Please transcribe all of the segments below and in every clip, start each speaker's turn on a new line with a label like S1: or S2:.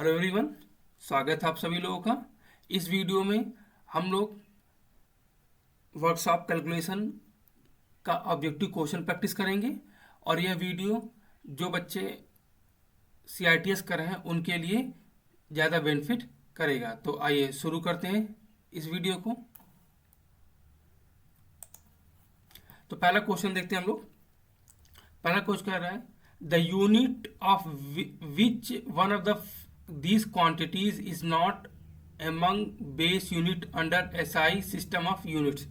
S1: Hello everyone, स्वागत है आप सभी लोगों का। इस वीडियो में हम लोग वर्कशॉप कैलकुलेशन का ऑब्जेक्टिव क्वेश्चन प्रैक्टिस करेंगे और यह वीडियो जो बच्चे सीआईटीएस कर रहे हैं उनके लिए ज़्यादा बेनिफिट करेगा। तो आइए शुरू करते हैं इस वीडियो को। तो पहला क्वेश्चन देखते हैं हम लोग। पहला क्वेश्चन कह रहा है the unit of which one of the these quantities is not among base unit under SI system of units.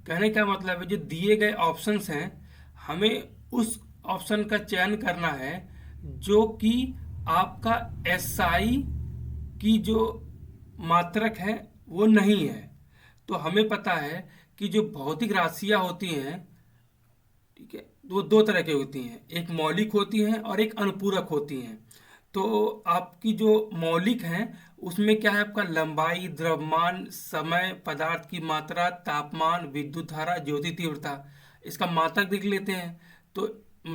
S1: कहने का मतलब है जो दिए गए ऑप्शंस हैं हमें उस ऑप्शन का चयन करना है जो कि आपका एसआई की जो मात्रक है वो नहीं है। तो हमें पता है कि जो भौतिक राशियां होती हैं, ठीक है, वो दो तरह की होती हैं, एक मौलिक होती हैं और एक अनुपूरक होती हैं। तो आपकी जो मौलिक हैं उसमें क्या है, आपका लंबाई, द्रव्यमान, समय, पदार्थ की मात्रा, तापमान, विद्युत धारा, ज्योति तीव्रता। इसका मात्रक देख लेते हैं। तो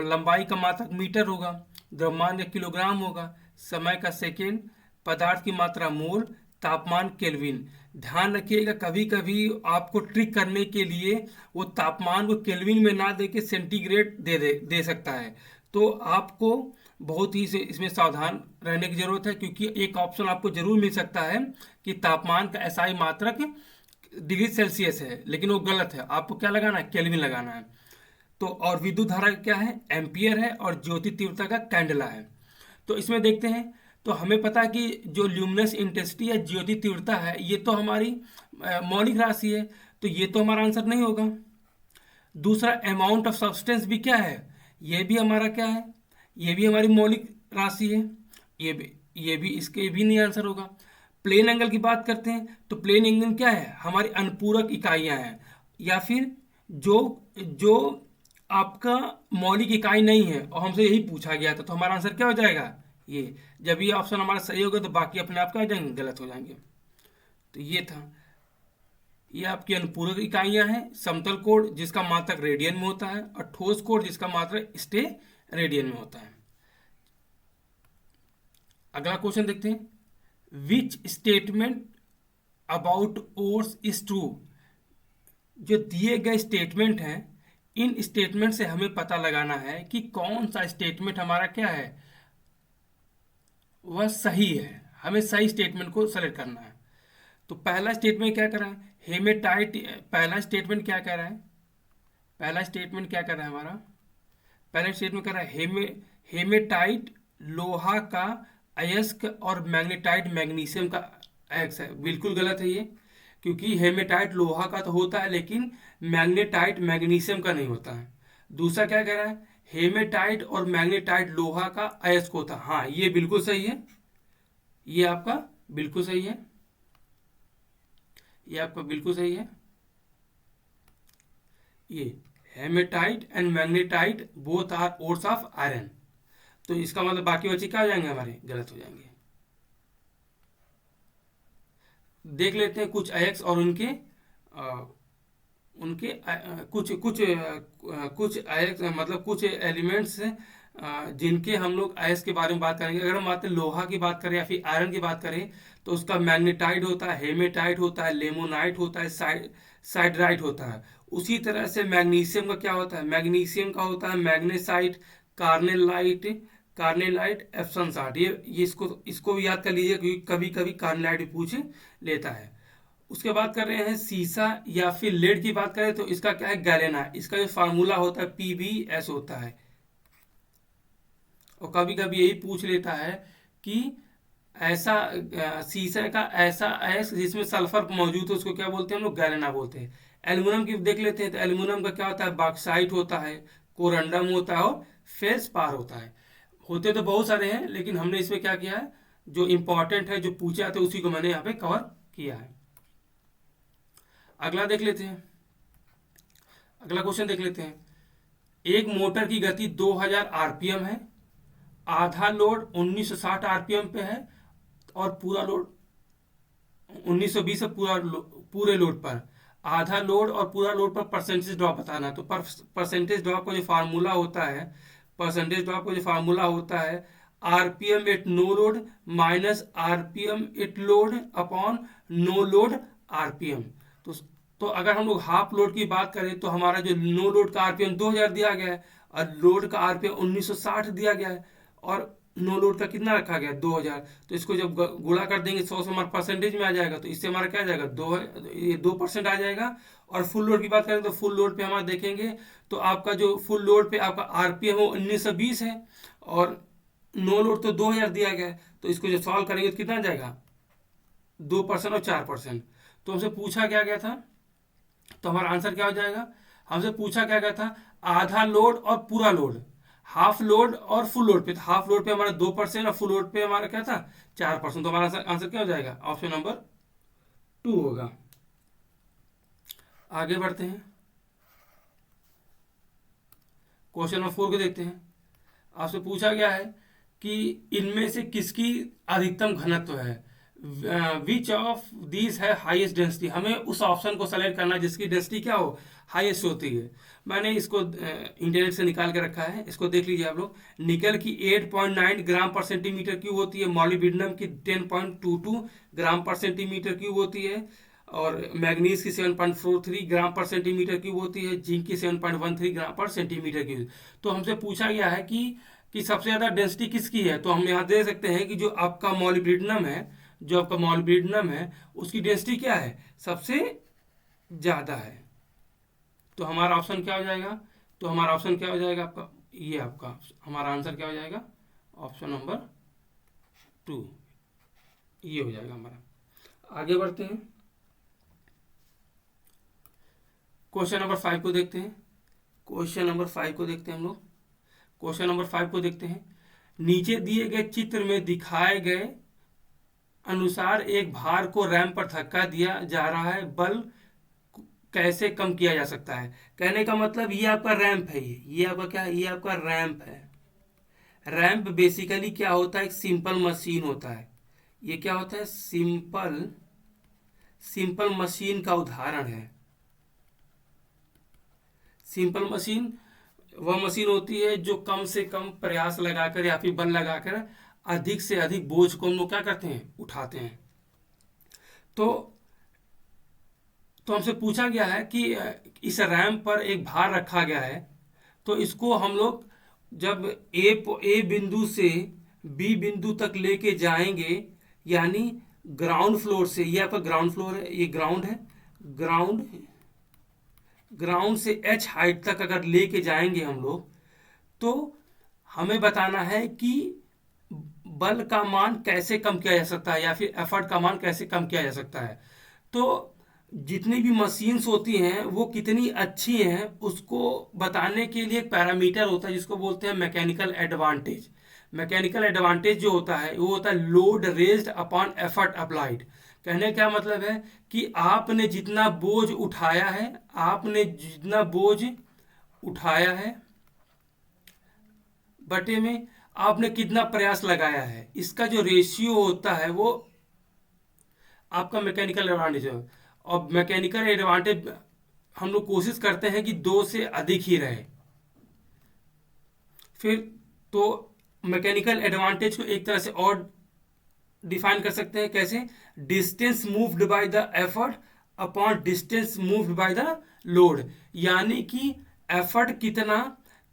S1: लंबाई का मात्रक मीटर होगा, द्रव्यमान का किलोग्राम होगा, समय का सेकेंड, पदार्थ की मात्रा मोल, तापमान केल्विन। ध्यान रखिएगा कभी कभी आपको ट्रिक करने के लिए वो तापमान को केल्विन में ना दे के सेंटीग्रेड दे सकता है। तो आपको बहुत ही इसमें सावधान रहने की जरूरत है, क्योंकि एक ऑप्शन आपको जरूर मिल सकता है कि तापमान का एसआई मात्रक डिग्री सेल्सियस है, लेकिन वो गलत है। आपको क्या लगाना है, केल्विन लगाना है। तो और विद्युत धारा क्या है, एम्पियर है, और ज्योति तीव्रता का कैंडला है। तो इसमें देखते हैं। तो हमें पता है कि जो ल्यूमिनस इंटेंसिटी है, ज्योति तीव्रता है, ये तो हमारी मौलिक राशि है, तो ये तो हमारा आंसर नहीं होगा। दूसरा अमाउंट ऑफ सब्सटेंस भी क्या है, ये भी हमारा क्या है, ये भी हमारी मौलिक राशि है, ये भी इसके भी नहीं आंसर होगा। प्लेन एंगल की बात करते हैं तो प्लेन एंगल क्या है, हमारी अनुपूरक इकाइयां हैं, या फिर जो जो आपका मौलिक इकाई नहीं है और हमसे यही पूछा गया था, तो हमारा आंसर क्या हो जाएगा, ये। जब ये ऑप्शन हमारा सही होगा तो बाकी अपने आप क्या हो जाएंगे, गलत हो जाएंगे। तो ये था, ये आपकी अनुपूरक इकाइयां हैं। समतल कोण जिसका मात्रक रेडियन में होता है, और ठोस कोण जिसका मात्रक स्टे रेडियन में होता है। अगला क्वेश्चन देखते हैं। Which statement about ores is true. जो दिए गए स्टेटमेंट हैं, इन स्टेटमेंट से हमें पता लगाना है कि कौन सा स्टेटमेंट हमारा क्या है, वह सही है। हमें सही स्टेटमेंट को सेलेक्ट करना है। तो पहला स्टेटमेंट क्या कर रहा है, हेमेटाइट। पहला स्टेटमेंट क्या कह रहा है, पहला स्टेटमेंट क्या कर रहा है हमारा, पहला स्टेटमेंट कर रहा है हेमेटाइट लोहा का अयस्क और मैग्नेटाइट मैग्नीशियम का अयस्क है। बिल्कुल गलत है ये, क्योंकि हेमेटाइट लोहा का तो होता है लेकिन मैग्नेटाइट मैग्नीशियम का नहीं होता है। दूसरा क्या कह रहा है, हेमेटाइट और मैग्नेटाइट लोहा का अयस्क होता है। हाँ, ये बिल्कुल सही है, ये आपका बिल्कुल सही है, ये आपका बिल्कुल सही है। ये haematite and magnetite both are ores of iron. तो इसका मतलब बाकी बच्चे क्या हो जाएंगे, हमारे गलत हो जाएंगे। देख लेते हैं कुछ अयस्क और उनके कुछ कुछ कुछ अयस्क, मतलब कुछ एलिमेंट्स जिनके हम लोग अयस्क के बारे में बात करेंगे। अगर हम बात लोहा की बात करें या फिर आयरन की बात करें तो उसका मैग्नेटाइट होता है, हेमेटाइट होता है, लेमोनाइट होता है, साइडराइट होता है। उसी तरह से मैग्नीशियम का क्या होता है, मैग्नीशियम का होता है magnesite, carnallite, carnallite, Epsom salt. ये इसको भी याद कर लीजिए, क्योंकि कभी कभी कार्नेलाइट भी पूछ लेता है। उसके बाद कर रहे हैं सीसा या फिर लेड की बात करें तो इसका क्या है, गैलेना। इसका जो फार्मूला होता है PbS होता है। और कभी कभी यही पूछ लेता है कि ऐसा सीसा का ऐसा अयस्क जिसमें सल्फर मौजूद है उसको क्या बोलते हैं हम लोग, गैलेना बोलते हैं। एल्युमिनियम की देख लेते हैं तो एल्युमिनियम का क्या होता है, बॉक्साइट होता है, कोरंडम होता है और फेल्सपार होता है। होते तो बहुत सारे हैं लेकिन हमने इसमें क्या किया है, जो इंपॉर्टेंट है, जो पूछे जाते हैं उसी को मैंने यहाँ पे कवर किया है। अगला देख लेते हैं, अगला क्वेश्चन देख लेते हैं। एक मोटर की गति 2000 आरपीएम है, आधा लोड 1960 आरपीएम पे है और पूरा लोड 1920 है। पूरे लोड पर आधा लोड और पूरा लोड पर परसेंटेज ड्रॉप बताना। तो परसेंटेज ड्रॉप का जो फार्मूला होता है, परसेंटेज ड्रॉप का जो फार्मूला होता है RPM at no load minus RPM at load upon no load RPM. तो तो अगर हम लोग हाफ लोड की बात करें तो हमारा जो नो लोड का आरपीएम 2000 दिया गया है और लोड का आरपीएम 1960 दिया गया है, और नो लोड का कितना रखा गया है 2000। तो इसको जब गुणा कर देंगे 100 से हमारा परसेंटेज में आ जाएगा, तो इससे हमारा क्या आ जाएगा, 2% आ जाएगा। और फुल लोड की बात करें तो फुल लोड पे हमारा देखेंगे तो आपका जो फुल लोड पे आपका आरपीएम वो 1920 है, और नो लोड तो 2000 दिया गया है। तो इसको जब सॉल्व करेंगे तो कितना आ जाएगा, 2% और 4%। तो हमसे पूछा क्या गया था, तो हमारा आंसर क्या हो जाएगा, हमसे पूछा क्या गया था, आधा लोड और पूरा लोड, हाफ लोड और फुल लोड पे। तो हाफ लोड पे हमारा 2% और फुल लोड पे हमारा क्या था 4%। तो हमारा आंसर क्या हो जाएगा, ऑप्शन नंबर 2 होगा। आगे बढ़ते हैं, क्वेश्चन नंबर 4 को देखते हैं। आपसे पूछा गया है कि इनमें से किसकी अधिकतम घनत्व है, विच ऑफ दीज है हाईएस्ट डेंसिटी। हमें उस ऑप्शन को सेलेक्ट करना है जिसकी डेंसिटी क्या हो, हाईएस्ट होती है। मैंने इसको इंटरनेट से निकाल के रखा है, इसको देख लीजिए आप लोग। निकल की 8.9 ग्राम पर सेंटीमीटर क्यूब होती है, मॉलिब्डेनम की 10.22 ग्राम पर सेंटीमीटर क्यूब होती है, और मैग्नीज की 7.43 ग्राम पर सेंटीमीटर क्यूब होती है, जिंक की 7.13 ग्राम पर सेंटीमीटर क्यूब। तो हमसे पूछा गया है कि सबसे ज़्यादा डेंसिटी किसकी है। तो हम यहाँ दे सकते हैं कि जो आपका मॉलिब्डेनम है, जो आपका मॉलिब्डेनम है उसकी डेंसिटी क्या है, सबसे ज़्यादा है। तो हमारा ऑप्शन क्या हो जाएगा, तो हमारा ऑप्शन क्या हो जाएगा आपका, ये आपका हमारा आंसर क्या हो जाएगा, ऑप्शन नंबर 2 ये हो जाएगा हमारा। आगे बढ़ते हैं, क्वेश्चन नंबर 5 को देखते हैं। क्वेश्चन नंबर 5 को देखते हैं हम लोग। क्वेश्चन नंबर 5 को देखते हैं। नीचे दिए गए चित्र में दिखाए गए अनुसार एक भार को रैंप पर धक्का दिया जा रहा है, बल कैसे कम किया जा सकता है। कहने का मतलब ये आपका रैंप है, ये आपका क्या है, ये आपका रैंप है। रैंप बेसिकली क्या होता है, एक सिंपल मशीन होता है। ये क्या होता है, सिंपल मशीन का उदाहरण है। सिंपल मशीन वह मशीन होती है जो कम से कम प्रयास लगाकर या फिर बल लगाकर अधिक से अधिक बोझ को हम लोग क्या करते हैं, उठाते हैं। तो हमसे पूछा गया है कि इस रैंप पर एक भार रखा गया है, तो इसको हम लोग जब ए बिंदु से बी बिंदु तक लेके जाएंगे, यानी ग्राउंड फ्लोर से, ये आपका ग्राउंड फ्लोर है, ये ग्राउंड है, ग्राउंड से एच हाइट तक अगर लेके जाएंगे हम लोग, तो हमें बताना है कि बल का मान कैसे कम किया जा सकता है या फिर एफर्ट का मान कैसे कम किया जा सकता है। तो जितनी भी मशीन्स होती हैं वो कितनी अच्छी हैं उसको बताने के लिए एक पैरामीटर होता है जिसको बोलते हैं मैकेनिकल एडवांटेज। मैकेनिकल एडवांटेज जो होता है वो होता है load raised upon effort applied. कहने का मतलब है कि आपने जितना बोझ उठाया है, आपने जितना बोझ उठाया है बटे में आपने कितना प्रयास लगाया है, इसका जो रेशियो होता है वो आपका मैकेनिकल एडवांटेज है। और मैकेनिकल एडवांटेज हम लोग कोशिश करते हैं कि 2 से अधिक ही रहे। फिर तो मैकेनिकल एडवांटेज को एक तरह से और डिफाइन कर सकते हैं, कैसे, distance moved by the effort upon distance moved by the load. यानी कि एफर्ट कितना,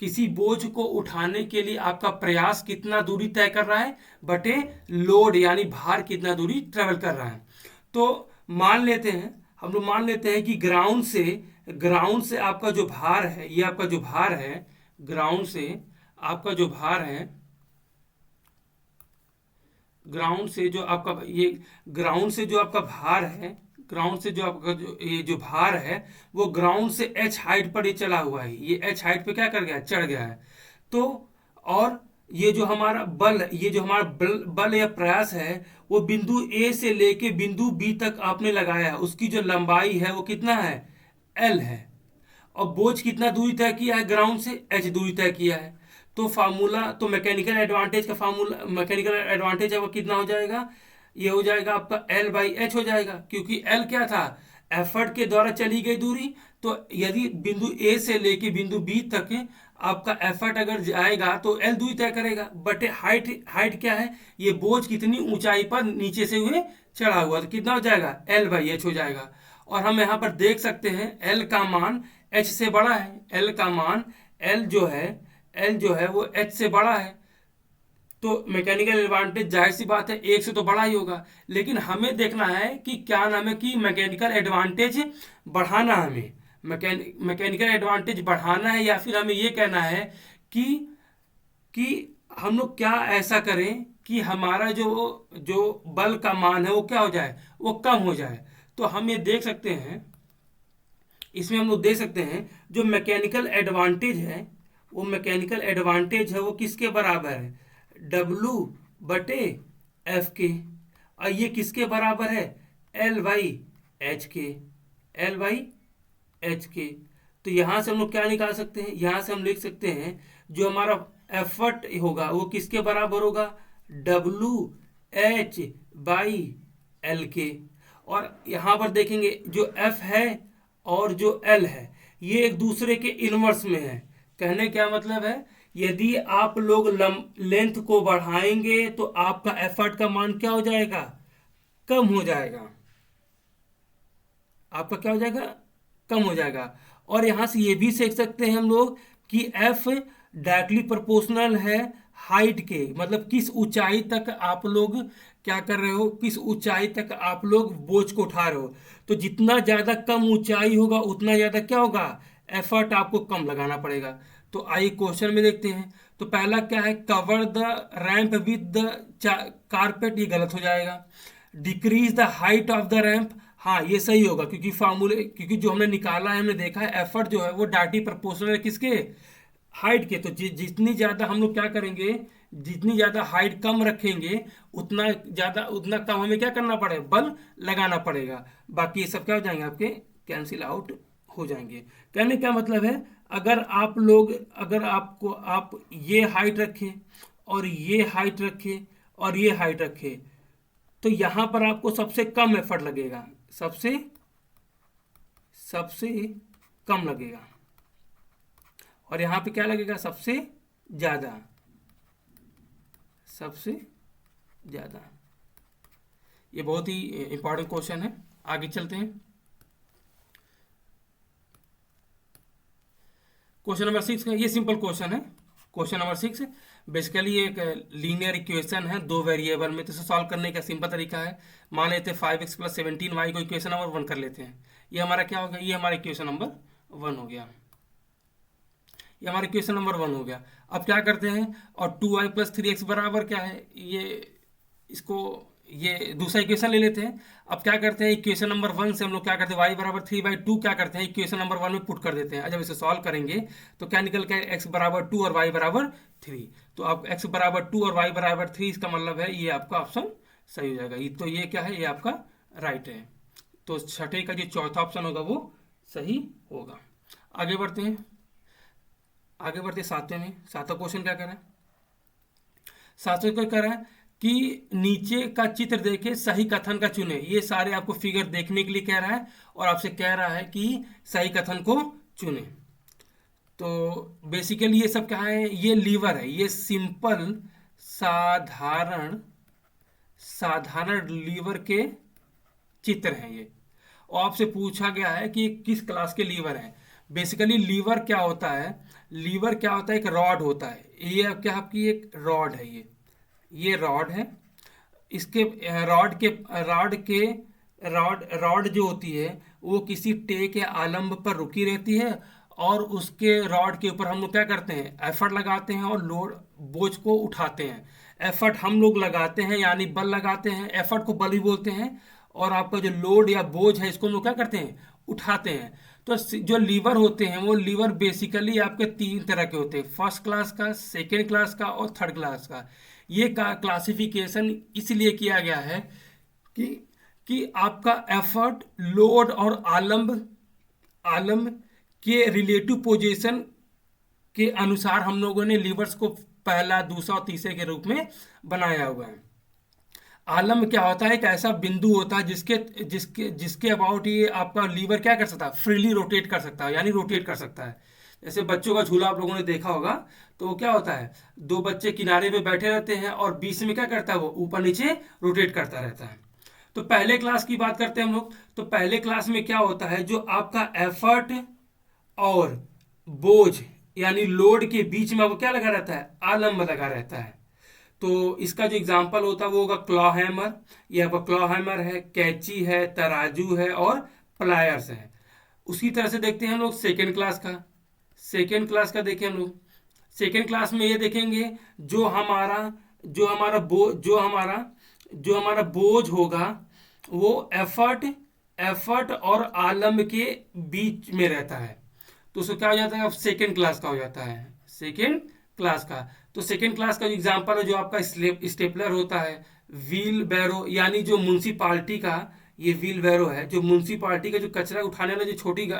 S1: किसी बोझ को उठाने के लिए आपका प्रयास कितना दूरी तय कर रहा है बटे लोड यानी भार कितना दूरी ट्रेवल कर रहा है। तो मान लेते हैं, हम लोग मान लेते हैं कि ग्राउंड से आपका जो भार है, ये आपका जो भार है, ग्राउंड से आपका जो भार है, ग्राउंड से जो आपका ये ग्राउंड से जो आपका भार है, ग्राउंड से जो आपका जो ये जो भार है वो ग्राउंड से एच हाइट पर ये चला हुआ है, ये एच हाइट पे क्या कर गया, चढ़ गया है। तो और ये जो हमारा बल, ये जो हमारा बल या प्रयास है वो बिंदु ए से लेके बिंदु बी तक आपने लगाया है, उसकी जो लंबाई है वो कितना है, एल है। और बोझ कितना दूरी तय किया है, ग्राउंड से एच दूरी तय किया है। तो फार्मूला, तो मैकेनिकल एडवांटेज का फार्मूला, मैकेनिकल एडवांटेज है वो कितना हो जाएगा, ये हो जाएगा आपका एल बाई एच हो जाएगा, क्योंकि एल क्या था, एफर्ट के द्वारा चली गई दूरी। तो यदि बिंदु ए से लेके बिंदु बी तक आपका एफर्ट अगर जाएगा तो एल दूरी तय करेगा, बट हाइट हाइट क्या है, ये बोझ कितनी ऊंचाई पर नीचे से हुए चढ़ा हुआ, तो कितना हो जाएगा, एल बाई एच हो जाएगा। और हम यहाँ पर देख सकते हैं एल का मान एच से बड़ा है, एल का मान एल जो है वो एच से बड़ा है, तो मैकेनिकल एडवांटेज जाहिर सी बात है एक से तो बड़ा ही होगा। लेकिन हमें देखना है कि क्या नाम है कि मैकेनिकल एडवांटेज बढ़ाना, हमें मैकेनिकल एडवांटेज बढ़ाना है, या फिर हमें ये कहना है कि कि हम लोग क्या ऐसा करें कि हमारा जो जो बल का मान है वो क्या हो जाए, वो कम हो जाए। तो हम ये देख सकते हैं, इसमें हम लोग देख सकते हैं जो मैकेनिकल एडवांटेज है, वो मैकेनिकल एडवांटेज है वो किसके बराबर है, डब्लू बटे एफ के। और ये किसके बराबर है, एल बाई एच के, एल बाई एच के। तो यहां से हम लोग क्या निकाल सकते हैं, यहां से हम लिख सकते हैं जो हमारा एफर्ट होगा वो किसके बराबर होगा, डब्लू एच बाई एल के। और यहां पर देखेंगे जो एफ है और जो एल है ये एक दूसरे के इनवर्स में है। कहने क्या मतलब है, यदि आप लोग लेंथ को बढ़ाएंगे तो आपका एफर्ट का मान क्या हो जाएगा, कम हो जाएगा, आपका क्या हो जाएगा, कम हो जाएगा। और यहां से ये भी सीख सकते हैं हम लोग कि एफ डायरेक्टली प्रोपोर्शनल है हाइट के, मतलब किस ऊंचाई तक आप लोग क्या कर रहे हो, किस ऊंचाई तक आप लोग बोझ को उठा रहे हो। तो जितना ज्यादा कम ऊंचाई होगा उतना ज्यादा क्या होगा, एफर्ट आपको कम लगाना पड़ेगा। तो आइए क्वेश्चन में देखते हैं। तो पहला क्या है, cover the ramp with the carpet, ये गलत हो जाएगा। Decrease the height of the ramp, हाँ ये सही होगा, क्योंकि फार्मूले, क्योंकि जो हमने निकाला है, हमने देखा है एफर्ट जो है वो डायरेक्टली प्रोपोर्शनल है किसके, हाइट के। तो जितनी ज्यादा हम लोग क्या करेंगे, जितनी ज्यादा हाइट कम रखेंगे उतना ज्यादा, उतना कम हमें क्या करना पड़ेगा, बल लगाना पड़ेगा। बाकी ये सब क्या हो जाएंगे, आपके कैंसिल आउट हो जाएंगे। कहने क्या मतलब है, अगर आप लोग, अगर आपको आप ये हाइट रखें और ये हाइट रखें और ये हाइट रखें, तो यहां पर आपको सबसे कम एफर्ट लगेगा, सबसे सबसे कम लगेगा, और यहां पे क्या लगेगा, सबसे ज्यादा, सबसे ज्यादा। ये बहुत ही इंपॉर्टेंट क्वेश्चन है। आगे चलते हैं, क्वेश्चन नंबर 6 का, ये सिंपल क्वेश्चन है। क्वेश्चन नंबर 6 बेसिकली एक लीनियर इक्वेशन है दो वेरिएबल में, तो इसे सॉल्व करने का सिंपल तरीका है, मान लेते हैं 5x + 17y को इक्वेशन नंबर 1 कर लेते हैं। ये हमारा क्या हो गया, ये हमारा इक्वेशन नंबर 1 हो गया, ये हमारा इक्वेशन नंबर 1 हो गया। अब क्या करते हैं, और 2y + 3x बराबर क्या है, ये इसको ये दूसरा इक्वेशन ले लेते हैं। अब क्या करते हैं, इक्वेशन नंबर 1 से हम लोग क्या करते हैं, y बराबर 3/2 क्या करते हैं, इक्वेशन नंबर 1 में पुट कर देते हैं। जब इसे सॉल्व करेंगे तो क्या निकल के x बराबर 2 और y बराबर 3। तो आप x बराबर 2 और y बराबर 3, इसका मतलब है ये आपका ऑप्शन सही हो जाएगा। तो ये क्या है, ये आपका राइट है। तो छठे का जो चौथा ऑप्शन होगा वो सही होगा। आगे बढ़ते हैं, आगे बढ़ते सातवें में। सातवां क्वेश्चन क्या कर रहा है, सातवें को कह रहा है कि नीचे का चित्र देखे सही कथन का चुने। ये सारे आपको फिगर देखने के लिए कह रहा है और आपसे कह रहा है कि सही कथन को चुने। तो बेसिकली ये सब क्या है, ये लीवर है, ये सिंपल साधारण साधारण लीवर के चित्र हैं ये। और आपसे पूछा गया है कि किस क्लास के लीवर हैं। बेसिकली लीवर क्या होता है, लीवर क्या होता है, एक रॉड होता है। ये क्या आपकी एक रॉड है, ये रॉड है। इसके रॉड जो होती है वो किसी टेक या आलम्ब पर रुकी रहती है, और उसके रॉड के ऊपर हम लोग क्या करते हैं, एफर्ट लगाते हैं और लोड बोझ को उठाते हैं। एफर्ट हम लोग लगाते हैं यानी बल लगाते हैं, एफर्ट को बल ही बोलते हैं। और आपका जो लोड या बोझ है इसको हम लोग क्या करते हैं, उठाते हैं। तो जो लीवर होते हैं वो लीवर बेसिकली आपके 3 तरह के होते हैं, फर्स्ट क्लास का, सेकेंड क्लास का और थर्ड क्लास का। ये क्लासिफिकेशन इसलिए किया गया है कि आपका एफर्ट, लोड और आलम्ब के रिलेटिव पोजीशन के अनुसार हम लोगों ने लीवर्स को पहला, दूसरा और तीसरे के रूप में बनाया हुआ है। आलम्ब क्या होता है, एक ऐसा बिंदु होता है जिसके जिसके जिसके अबाउट ये आपका लीवर क्या कर सकता है, फ्रीली रोटेट कर सकता है, यानी रोटेट कर सकता है। जैसे बच्चों का झूला आप लोगों ने देखा होगा, तो वो क्या होता है, दो बच्चे किनारे पे बैठे रहते हैं और बीच में क्या करता है, वो ऊपर नीचे रोटेट करता रहता है। तो पहले क्लास की बात करते हैं हम लोग। तो पहले क्लास में क्या होता है, जो आपका एफर्ट और बोझ यानी लोड के बीच में वो क्या लगा रहता है, आलम्ब लगा रहता है। तो इसका जो एग्जाम्पल होता है वो होगा क्लॉ हैमर। ये आपका क्लॉ हैमर है, कैंची है, तराजू है और प्लायर्स है। उसी तरह से देखते हैं हम लोग सेकेंड क्लास का। सेकेंड क्लास का देखें हम लोग। सेकेंड क्लास में ये देखेंगे, जो हमारा जो हमारा बो जो हमारा बोझ होगा वो एफर्ट और आलम के बीच में रहता है। तो उसको क्या हो जाता है, अब सेकेंड क्लास का हो जाता है, सेकेंड क्लास का। तो सेकेंड क्लास का जो एग्जांपल है, जो आपका स्टेपलर होता है, व्हील बैरो यानी जो म्यूनसिपालिटी का, ये व्हील बैरो है, जो म्यूनसिपालिटी का जो कचरा उठाने वाला जो छोटी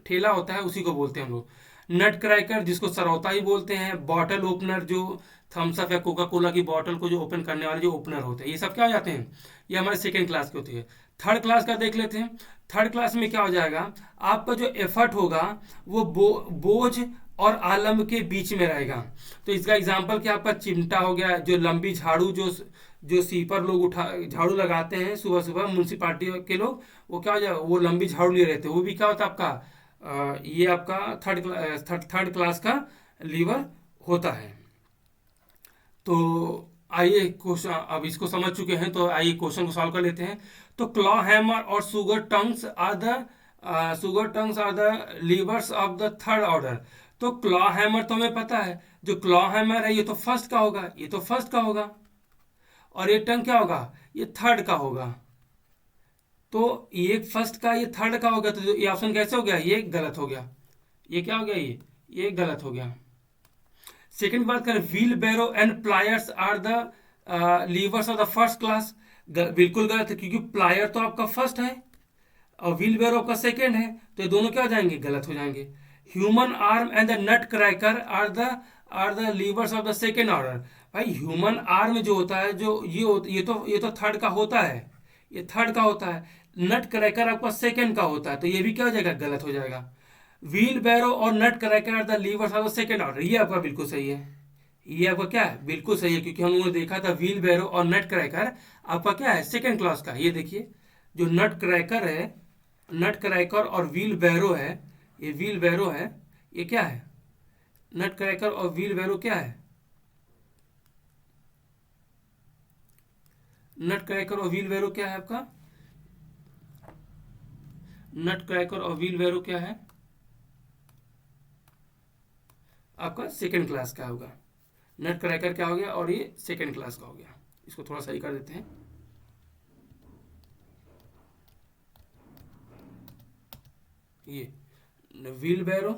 S1: ठेला होता है उसी को बोलते हैं हम लोग। नट क्रैकर जिसको सरौता ही बोलते हैं, बॉटल ओपनर जो थम्स अप या कोका कोला की बॉटल को जो ओपन करने वाले जो ओपनर होते हैं, ये सब क्या हो जाते हैं, ये हमारे सेकेंड क्लास की होती है। थर्ड क्लास का देख लेते हैं। थर्ड क्लास में क्या हो जाएगा, आपका जो एफर्ट होगा वो बोझ और आलम के बीच में रहेगा। तो इसका एग्जांपल क्या, आपका चिमटा हो गया, जो लंबी झाड़ू जो जो स्वीपर लोग उठा झाड़ू लगाते हैं सुबह सुबह म्यूनसिपालिटी के लोग, वो क्या हो जाएगा, वो लंबी झाड़ू लिए रहते हैं, वो भी क्या होता है आपका ये आपका थर्ड क्लास का लीवर होता है। तो आइए क्वेश्चन, अब इसको समझ चुके हैं तो आइए क्वेश्चन को सॉल्व कर लेते हैं। तो क्लॉ हैमर और sugar tongs are the levers of the third order. तो क्लॉ हैमर तो हमें पता है, जो क्लॉ हैमर है ये तो फर्स्ट का होगा, ये तो फर्स्ट का होगा, और ये टंग क्या होगा, ये थर्ड का होगा। तो ये फर्स्ट का ये थर्ड का हो गया, तो ये ऑप्शन कैसे हो गया, ये गलत हो गया। ये क्या हो गया, ये गलत हो गया। सेकंड बात करें, wheelbarrow and pliers are the levers of the first class. बिल्कुल गलत है, क्योंकि प्लायर तो आपका फर्स्ट है और व्हील बैरो आपका सेकंड है, तो ये दोनों क्या हो जाएंगे, गलत हो जाएंगे। Human arm and the nutcracker are the levers of the second order. भाई ह्यूमन आर्म जो होता है, जो ये तो थर्ड का होता है, ये थर्ड का होता है। नट क्रैकर आपका सेकंड का होता है, तो ये भी क्या हो जाएगा, गलत हो जाएगा। व्हील बैरो और nutcracker are the levers of the second order, ये आपका बिल्कुल सही है। ये आपका क्या है, बिल्कुल सही है, क्योंकि हम लोगों ने देखा था व्हील बैरो और नट क्रैकर आपका क्या है, सेकंड क्लास का। ये देखिए, जो नट क्रैकर है, नट क्रैकर और व्हील बैरो है, ये व्हील बैरो है, ये क्या है, नट क्रैकर और व्हील बैरो क्या है, नट क्रैकर और व्हील बैरो क्या है आपका, नट क्रैकर और व्हील बैरो क्या है आपका, सेकंड क्लास का होगा। नट क्रैकर क्या हो गया, और ये सेकंड क्लास का हो गया। इसको थोड़ा सही कर देते हैं। ये व्हील बैरो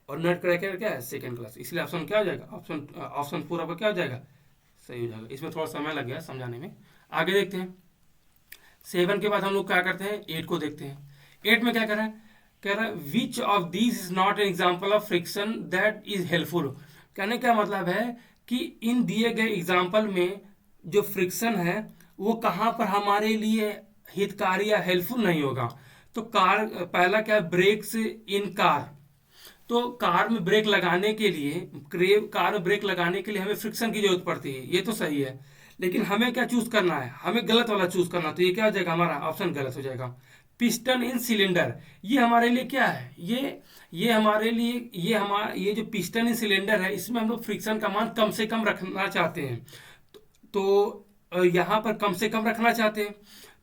S1: और नट क्रैकर क्या है, सेकंड क्लास, इसलिए ऑप्शन क्या हो जाएगा, ऑप्शन पूरा आपका क्या हो जाएगा, सही हो जाएगा। इसमें थोड़ा समय लग गया समझाने में। आगे देखते हैं। 7 के बाद हम लोग क्या करते हैं, 8 को देखते हैं। 8 में क्या कर रहा है, कह रहा है which of these is not an example of friction that is helpful. कहने का मतलब है कि इन दिए गए एग्जाम्पल में जो फ्रिक्शन है वो कहाँ पर हमारे लिए हितकारी या हेल्पफुल नहीं होगा। तो कार, पहला क्या है, ब्रेक्स इन कार। तो कार में ब्रेक लगाने के लिए, कार में ब्रेक लगाने के लिए हमें फ्रिक्शन की जरूरत पड़ती है, ये तो सही है। लेकिन हमें क्या चूज करना है, हमें गलत वाला चूज करना, तो ये क्या हो जाएगा, हमारा ऑप्शन गलत हो जाएगा। पिस्टन इन सिलेंडर, ये हमारे लिए क्या है, ये हमारे लिए, ये जो पिस्टन इन सिलेंडर है, इसमें हम लोग फ्रिक्शन का मान कम से कम रखना चाहते हैं। तो यहाँ पर कम से कम रखना चाहते हैं,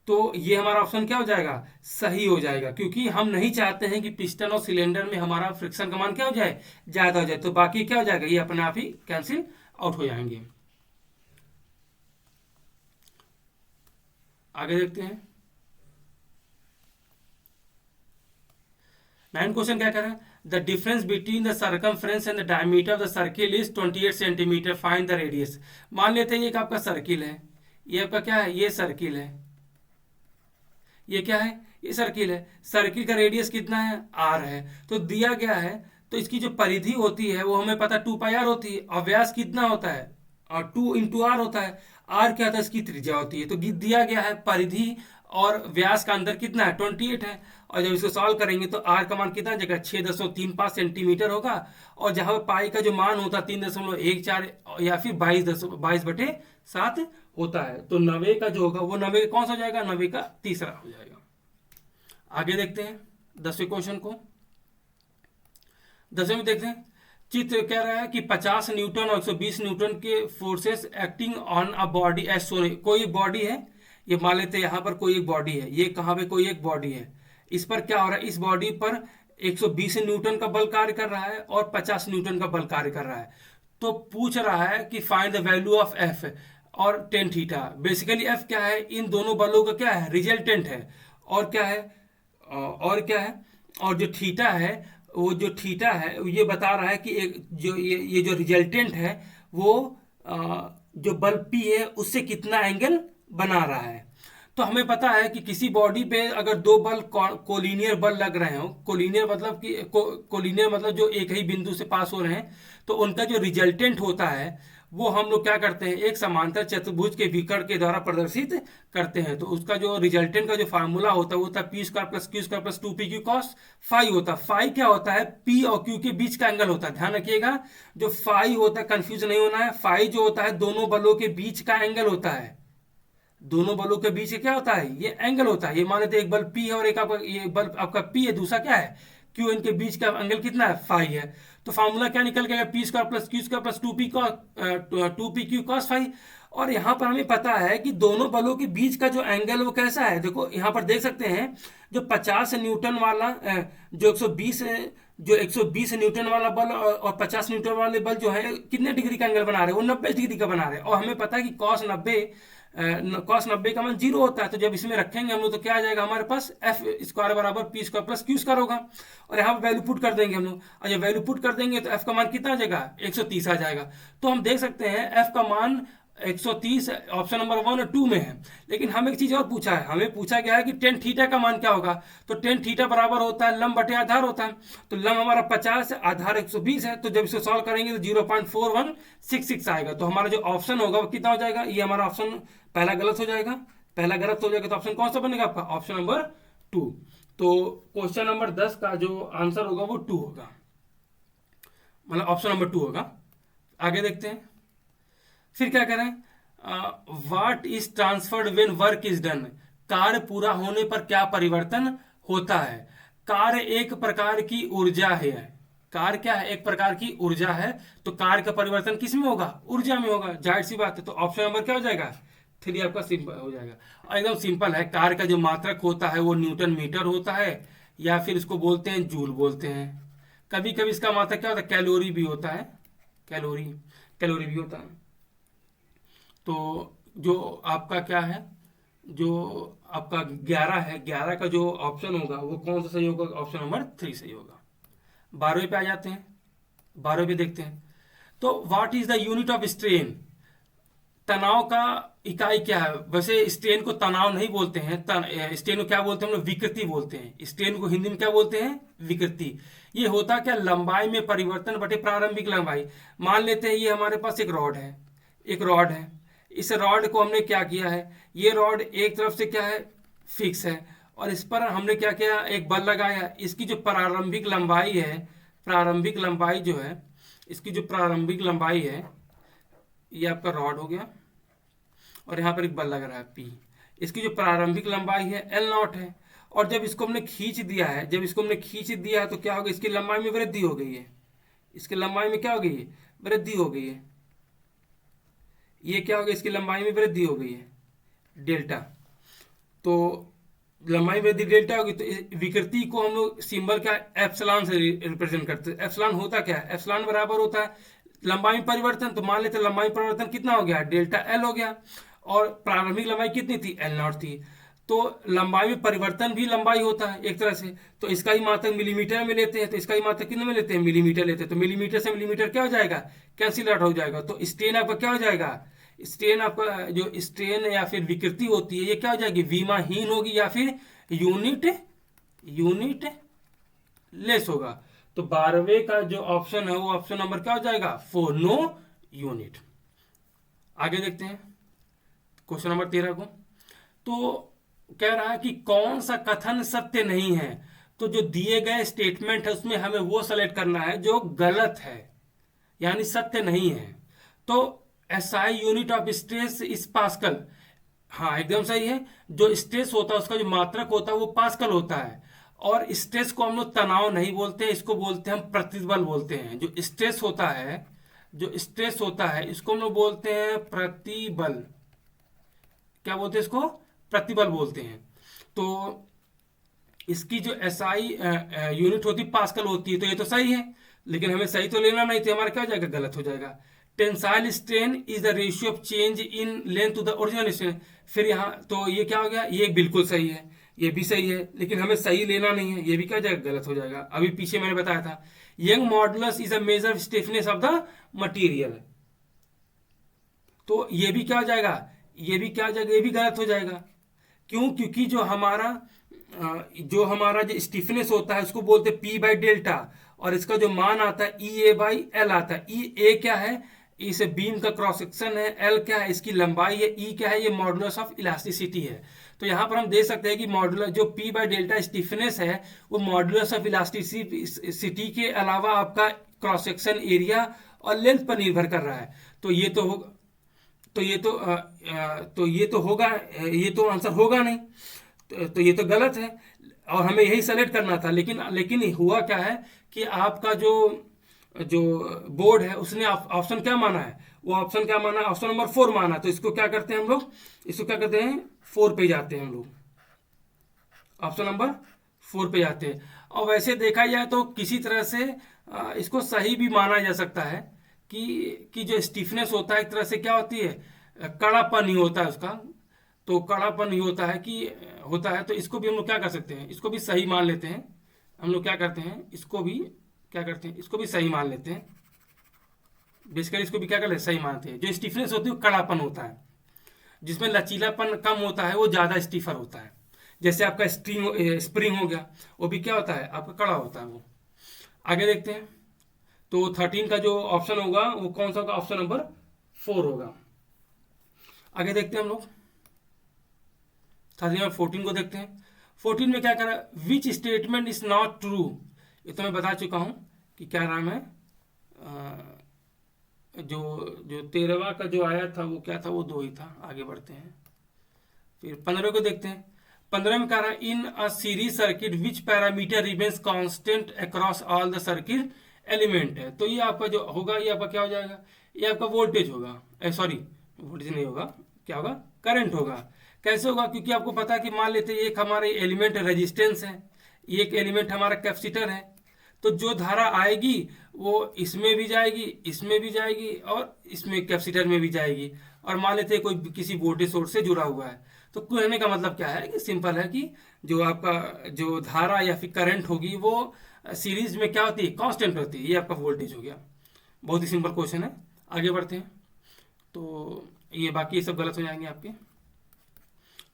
S1: तो ये हमारा ऑप्शन क्या हो जाएगा, सही हो जाएगा, क्योंकि हम नहीं चाहते हैं कि पिस्टन और सिलेंडर में हमारा फ्रिक्शन का मान क्या हो जाए, ज्यादा हो जाए। तो बाकी क्या हो जाएगा, ये अपने आप ही कैंसिल आउट हो जाएंगे। आगे देखते हैं। 9 क्वेश्चन क्या कर रहा है, the difference between the circumference and the diameter of the circle is 28 centimetre, find the radius. मान लेते हैं ये आपका सर्किल है, ये आपका क्या है, ये सर्किल है, ये क्या है, ये सर्किल है। सर्किल का रेडियस कितना है, आर है। तो दिया गया है, तो इसकी जो परिधि होती है वो हमें पता 2 पाई आर होती है, और व्यास कितना होता है, और 2 इंटू आर होता है। आर क्या था, इसकी त्रिज्या होती है। तो दिया गया है परिधि और व्यास का अंतर कितना है, 28 है। और जब इसको सॉल्व करेंगे तो आर का मान कितना आ जाएगा, 6.35 सेंटीमीटर होगा। और जहां पाई का जो मान होता है 3.14 या फिर 22/7 होता है। तो 90 का जो होगा वो 90 कौन सा हो जाएगा, 90 का तीसरा हो जाएगा। आगे देखते हैं 10वें क्वेश्चन को। 10वें में देखते हैं, चित्र कह रहा है कि 50 न्यूटन और 120 न्यूटन के forces acting on a body as shown. कोई बॉडी है, ये मान लेते हैं यहाँ पर कोई एक बॉडी है, ये कहाँ पे कोई एक बॉडी है। इस पर क्या हो रहा है, इस बॉडी पर 120 न्यूटन का बल कार्य कर रहा है और 50 न्यूटन का बल कार्य कर रहा है। तो पूछ रहा है कि find the value of F और टेन थीटा। बेसिकली एफ क्या है, इन दोनों बलों का क्या है, रिजल्टेंट है। और क्या है, और क्या है, और जो थीटा है, वो जो थीटा है ये बता रहा है कि एक जो ये जो रिजल्टेंट है वो जो बल पी है उससे कितना एंगल बना रहा है। तो हमें पता है कि किसी बॉडी पे अगर दो बल कोलिनियर बल लग रहे हो, कोलिनियर मतलब कि कोलिनियर मतलब जो एक ही बिंदु से पास हो रहे हैं, तो उनका जो रिजल्टेंट होता है वो हम लोग क्या करते हैं, एक समांतर चतुर्भुज के विकर्ण के द्वारा प्रदर्शित करते हैं। तो उसका जो रिजल्टेंट का जो फार्मूला होता है वो होता है P square plus Q square plus 2p Q cos phi होता है। फाई क्या होता है, पी और क्यू के बीच का एंगल होता है। ध्यान रखिएगा, जो फाई होता है, कंफ्यूज नहीं होना है, फाई जो होता है दोनों बलों के बीच का एंगल होता है। दोनों बलों के बीच क्या होता है, ये एंगल होता है। ये मान लेते एक बल P है और एक आपका ये बल आपका P है, दूसरा क्या है Q। इनके बीच का एंगल कितना है, फाई है। तो फार्मूला क्या निकल गया, P square plus Q square plus 2p Q cos phi. और यहाँ पर हमें पता है कि दोनों बलों के बीच का जो एंगल वो कैसा है, देखो यहाँ पर देख सकते हैं, जो 50 न्यूटन वाला जो 120 जो 120 न्यूटन वाला बल और 50 न्यूटन वाले बल जो है कितने डिग्री का एंगल बना रहे हैं, वो 90 डिग्री का बना रहे हैं। और हमें पता है कि कॉस 90 का मान 0 होता है। तो जब इसमें रखेंगे हम लोग तो क्या आ जाएगा हमारे पास, एफ स्क्वायर बराबर P square plus Q square होगा। और यहाँ पर वैल्यू पुट कर देंगे हम लोग, और जब वैल्यू पुट कर देंगे तो एफ का मान कितना आ जाएगा, 130 आ जाएगा। तो हम देख सकते हैं एफ का मान 130 ऑप्शन नंबर 1 और 2 में है। लेकिन हमें एक चीज और पूछा है, हमें पूछा गया है कि टेन थीटा का मान क्या होगा। तो टेन थीटा बराबर होता है लंब बटे आधार होता है। तो लंब हमारा 50 है, आधार 120 है। तो जब इसको सॉल्व करेंगे तो 0.4166 आएगा। तो हमारा जो ऑप्शन होगा वो कितना हो जाएगा, ये हमारा ऑप्शन पहला गलत हो जाएगा। पहला गलत हो जाएगा तो ऑप्शन कौन सा बनेगा आपका, ऑप्शन नंबर 2। तो क्वेश्चन नंबर 10 का जो आंसर होगा वो 2 होगा, मतलब ऑप्शन नंबर 2 होगा। आगे देखते हैं, फिर क्या करें, what is transferred when work is done. कार्य पूरा होने पर क्या परिवर्तन होता है। कार्य एक प्रकार की ऊर्जा है, कार्य क्या है, एक प्रकार की ऊर्जा है। तो कार्य का परिवर्तन किस में होगा, ऊर्जा में होगा, जाहिर सी बात है। तो ऑप्शन नंबर क्या हो जाएगा, 3 आपका सिंपल हो जाएगा। और एकदम सिंपल है, कार्य का जो मात्रक होता है वो न्यूटन मीटर होता है, या फिर इसको बोलते हैं जूल बोलते हैं। कभी कभी इसका मात्रक क्या होता है, कैलोरी भी होता है, कैलोरी भी होता है। तो जो आपका क्या है, जो आपका 11 है, 11 का जो ऑप्शन होगा वो कौन सा सही होगा, ऑप्शन नंबर 3 सही होगा। 12वें पे आ जाते हैं, 12वें पे देखते हैं। तो what is the unit of strain. तनाव का इकाई क्या है। वैसे स्ट्रेन को तनाव नहीं बोलते हैं, स्ट्रेन को क्या बोलते हैं हम लोग, विकृति बोलते हैं। स्ट्रेन को हिंदी में क्या बोलते हैं, विकृति। ये होता क्या, लंबाई में परिवर्तन बटे प्रारंभिक लंबाई। मान लेते हैं ये हमारे पास एक रॉड है, एक रॉड है। इस रॉड को हमने क्या किया है, ये रॉड एक तरफ से क्या है, फिक्स है, और इस पर हमने क्या किया, एक बल लगाया। इसकी जो प्रारंभिक लंबाई है, प्रारंभिक लंबाई जो है, इसकी जो प्रारंभिक लंबाई है, ये आपका रॉड हो गया, और यहाँ पर एक बल लग रहा है पी। इसकी जो प्रारंभिक लंबाई है एल नॉट है। और जब इसको हमने खींच दिया है, जब इसको हमने खींच दिया है तो क्या होगा, इसकी लंबाई में वृद्धि हो गई है। इसकी लंबाई में क्या हो गई है, वृद्धि हो गई है। ये क्या हो गया, इसकी लंबाई में वृद्धि हो गई है, डेल्टा। तो लंबाई वृद्धि डेल्टा होगी। तो विकृति को हम लोग सिंबल क्या, एप्सिलॉन से रिप्रेजेंट करते हैं। एप्सिलॉन होता क्या है, एप्सिलॉन बराबर होता है लंबाई में परिवर्तन। तो मान लेते लंबाई परिवर्तन कितना हो गया, डेल्टा एल हो गया। और प्रारंभिक लंबाई कितनी थी, एल नॉट थी। तो लंबाई में परिवर्तन भी लंबाई होता है एक तरह से। तो इसका ही मात्रक मिलीमीटर में लेते हैं, तो इसका ही मात्रक कितने में लेते हैं, मिलीमीटर लेते हैं। तो मिलीमीटर से मिलीमीटर क्या हो जाएगा, कैंसिल आउट हो जाएगा। तो स्ट्रेन आपका क्या हो जाएगा, स्ट्रेन आपका जो स्ट्रेन या फिर विकृति होती है ये क्या हो जाएगी, विमाहीन होगी या फिर यूनिट लेस होगा। तो 12वें का जो ऑप्शन है वो ऑप्शन नंबर क्या हो जाएगा, 4, नो यूनिट। आगे देखते हैं, क्वेश्चन नंबर 13 को। तो कह रहा है कि कौन सा कथन सत्य नहीं है। तो जो दिए गए स्टेटमेंट है उसमें हमें वो सेलेक्ट करना है जो गलत है, यानी सत्य नहीं है। तो एसआई यूनिट ऑफ स्ट्रेस इस पास्कल, हाँ एकदम सही है। जो स्ट्रेस होता है उसका जो मात्रक होता है वो पास्कल होता है। और स्ट्रेस को हम लोग तनाव नहीं बोलते हैं, इसको बोलते हैं हम प्रतिबल बोलते हैं। जो स्ट्रेस होता है, जो स्ट्रेस होता है इसको हम लोग बोलते हैं प्रतिबल। क्या बोलते हैं इसको? प्रतिबल बोलते हैं। तो इसकी जो एसआई यूनिट होती पास्कल होती है, तो ये तो सही है, लेकिन हमें सही तो लेना नहीं, तो हमारा क्या हो जाएगा? गलत हो जाएगा। Tensile strain is the ratio of change in length to the original strain. फिर यहाँ तो ये क्या हो गया? ये बिल्कुल सही है, ये भी सही है, लेकिन हमें सही लेना नहीं है, ये भी क्या हो जाएगा? गलत हो जाएगा। अभी पीछे मैंने बताया था Young modulus is a measure stiffness of the material, तो ये भी क्या हो जाएगा? ये भी क्या हो जाएगा? ये भी गलत हो जाएगा। क्यों? क्योंकि जो हमारा जो स्टिफनेस होता है उसको बोलते हैं पी बाई डेल्टा, और इसका जो मान आता है ई ए बाई एल आता है। ई ए क्या है? इस बीम का क्रॉस सेक्शन है। एल क्या है? इसकी लंबाई है। ई क्या है? ये मॉडुलस ऑफ इलास्टिसिटी है। तो यहाँ पर हम देख सकते हैं कि मॉडुलस जो पी बाई डेल्टा स्टिफनेस है वो मॉडुलस ऑफ इलास्टिसिटी के अलावा आपका क्रॉस सेक्शन एरिया और लेंथ पर निर्भर कर रहा है। तो ये तो होगा, तो ये तो होगा, ये तो आंसर होगा नहीं, तो ये तो गलत है और हमें यही सेलेक्ट करना था। लेकिन हुआ क्या है कि आपका जो जो बोर्ड है उसने ऑप्शन क्या माना है? वो ऑप्शन क्या माना? ऑप्शन नंबर 4 माना। तो इसको क्या करते हैं हम लोग? इसको क्या करते हैं? 4 पे जाते हैं हम लोग, ऑप्शन नंबर 4 पे जाते हैं। और वैसे देखा जाए तो किसी तरह से इसको सही भी माना जा सकता है कि जो स्टिफनेस होता है एक तरह से क्या होती है? कड़ापन ही होता है उसका। तो कड़ापन ही होता है कि होता है, तो इसको भी हम लोग क्या कर सकते हैं? इसको भी सही मान लेते हैं। हम लोग क्या करते हैं? इसको भी क्या करते हैं? इसको भी सही मान लेते हैं। बेसिकली इसको भी क्या कर लेते? सही मानते हैं। जो स्टिफनेस होती है वो कड़ापन होता है, जिसमें लचीलापन कम होता है वो ज़्यादा स्टीफर होता है। जैसे आपका स्प्रिंग हो गया, वो भी क्या होता है? आपका कड़ा होता है वो। आगे देखते हैं। तो 13 का जो ऑप्शन होगा वो कौन सा होगा? ऑप्शन नंबर 4 होगा। आगे देखते हैं हम लोग 13 और 14 को देखते हैं। 14 में क्या करा? Which statement is not true. ये तो मैं बता चुका हूं कि क्या नाम है, जो जो 13वां का जो आया था वो क्या था? वो 2 ही था। आगे बढ़ते हैं। फिर 15 को देखते हैं। 15 में कह रहा है in a series circuit which parameter remains constant across all the circuit element है। तो ये आपका जो होगा, ये आपका क्या हो जाएगा? ये आपका वोल्टेज होगा। सॉरी, वोल्टेज नहीं होगा, क्या होगा? करंट होगा। कैसे होगा? क्योंकि आपको पता है कि मान लेते हैं एक हमारे एलिमेंट रेजिस्टेंस है, एक एलिमेंट हमारा कैपेसिटर है। तो जो धारा आएगी वो इसमें भी जाएगी, इसमें भी जाएगी और इसमें कैपेसिटर में भी जाएगी। और मान लेते हैं कोई किसी वोल्टेज सोर्स से जुड़ा हुआ है। तो कहने का मतलब क्या है कि सिंपल है कि जो आपका जो धारा या फिर करंट होगी वो सीरीज में क्या होती है? कांस्टेंट होती है। ये आपका वोल्टेज हो गया। बहुत ही सिंपल क्वेश्चन है। आगे बढ़ते हैं। तो ये बाकी सब गलत हो जाएंगे आपके।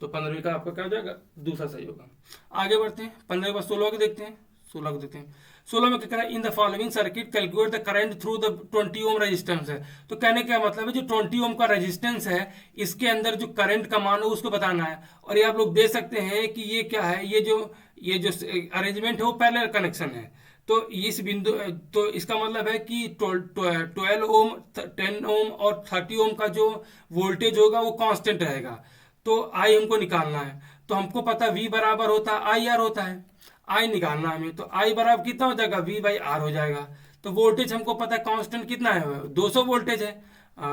S1: तो 15 का आपका क्या हो जाएगा? दूसरा सही होगा। आगे बढ़ते हैं। 15 के बाद 16 को देखते हैं। 16 को देखते हैं। 16 में क्या कह रहा है? In the following circuit calculate the current through the 20 ohm resistance है। तो कहने का मतलब है जो 20 ओम का रेजिस्टेंस है इसके अंदर जो करंट का मान हो उसको बताना है। और ये आप लोग देख सकते हैं कि ये क्या है? ये जो अरेंजमेंट है वो पैरेलल कनेक्शन है। तो इस बिंदु, तो इसका मतलब है कि 12 ओम, 10 ओम और 30 ओम का जो वोल्टेज होगा वो कांस्टेंट रहेगा। तो आई हमको निकालना है। तो हमको पता V बराबर होता है आई आर होता है। आई निकालना है हमें, तो आई बराबर कितना हो जाएगा? V बाई आर हो जाएगा। तो वोल्टेज हमको पता है कांस्टेंट कितना है? 200 वोल्टेज है,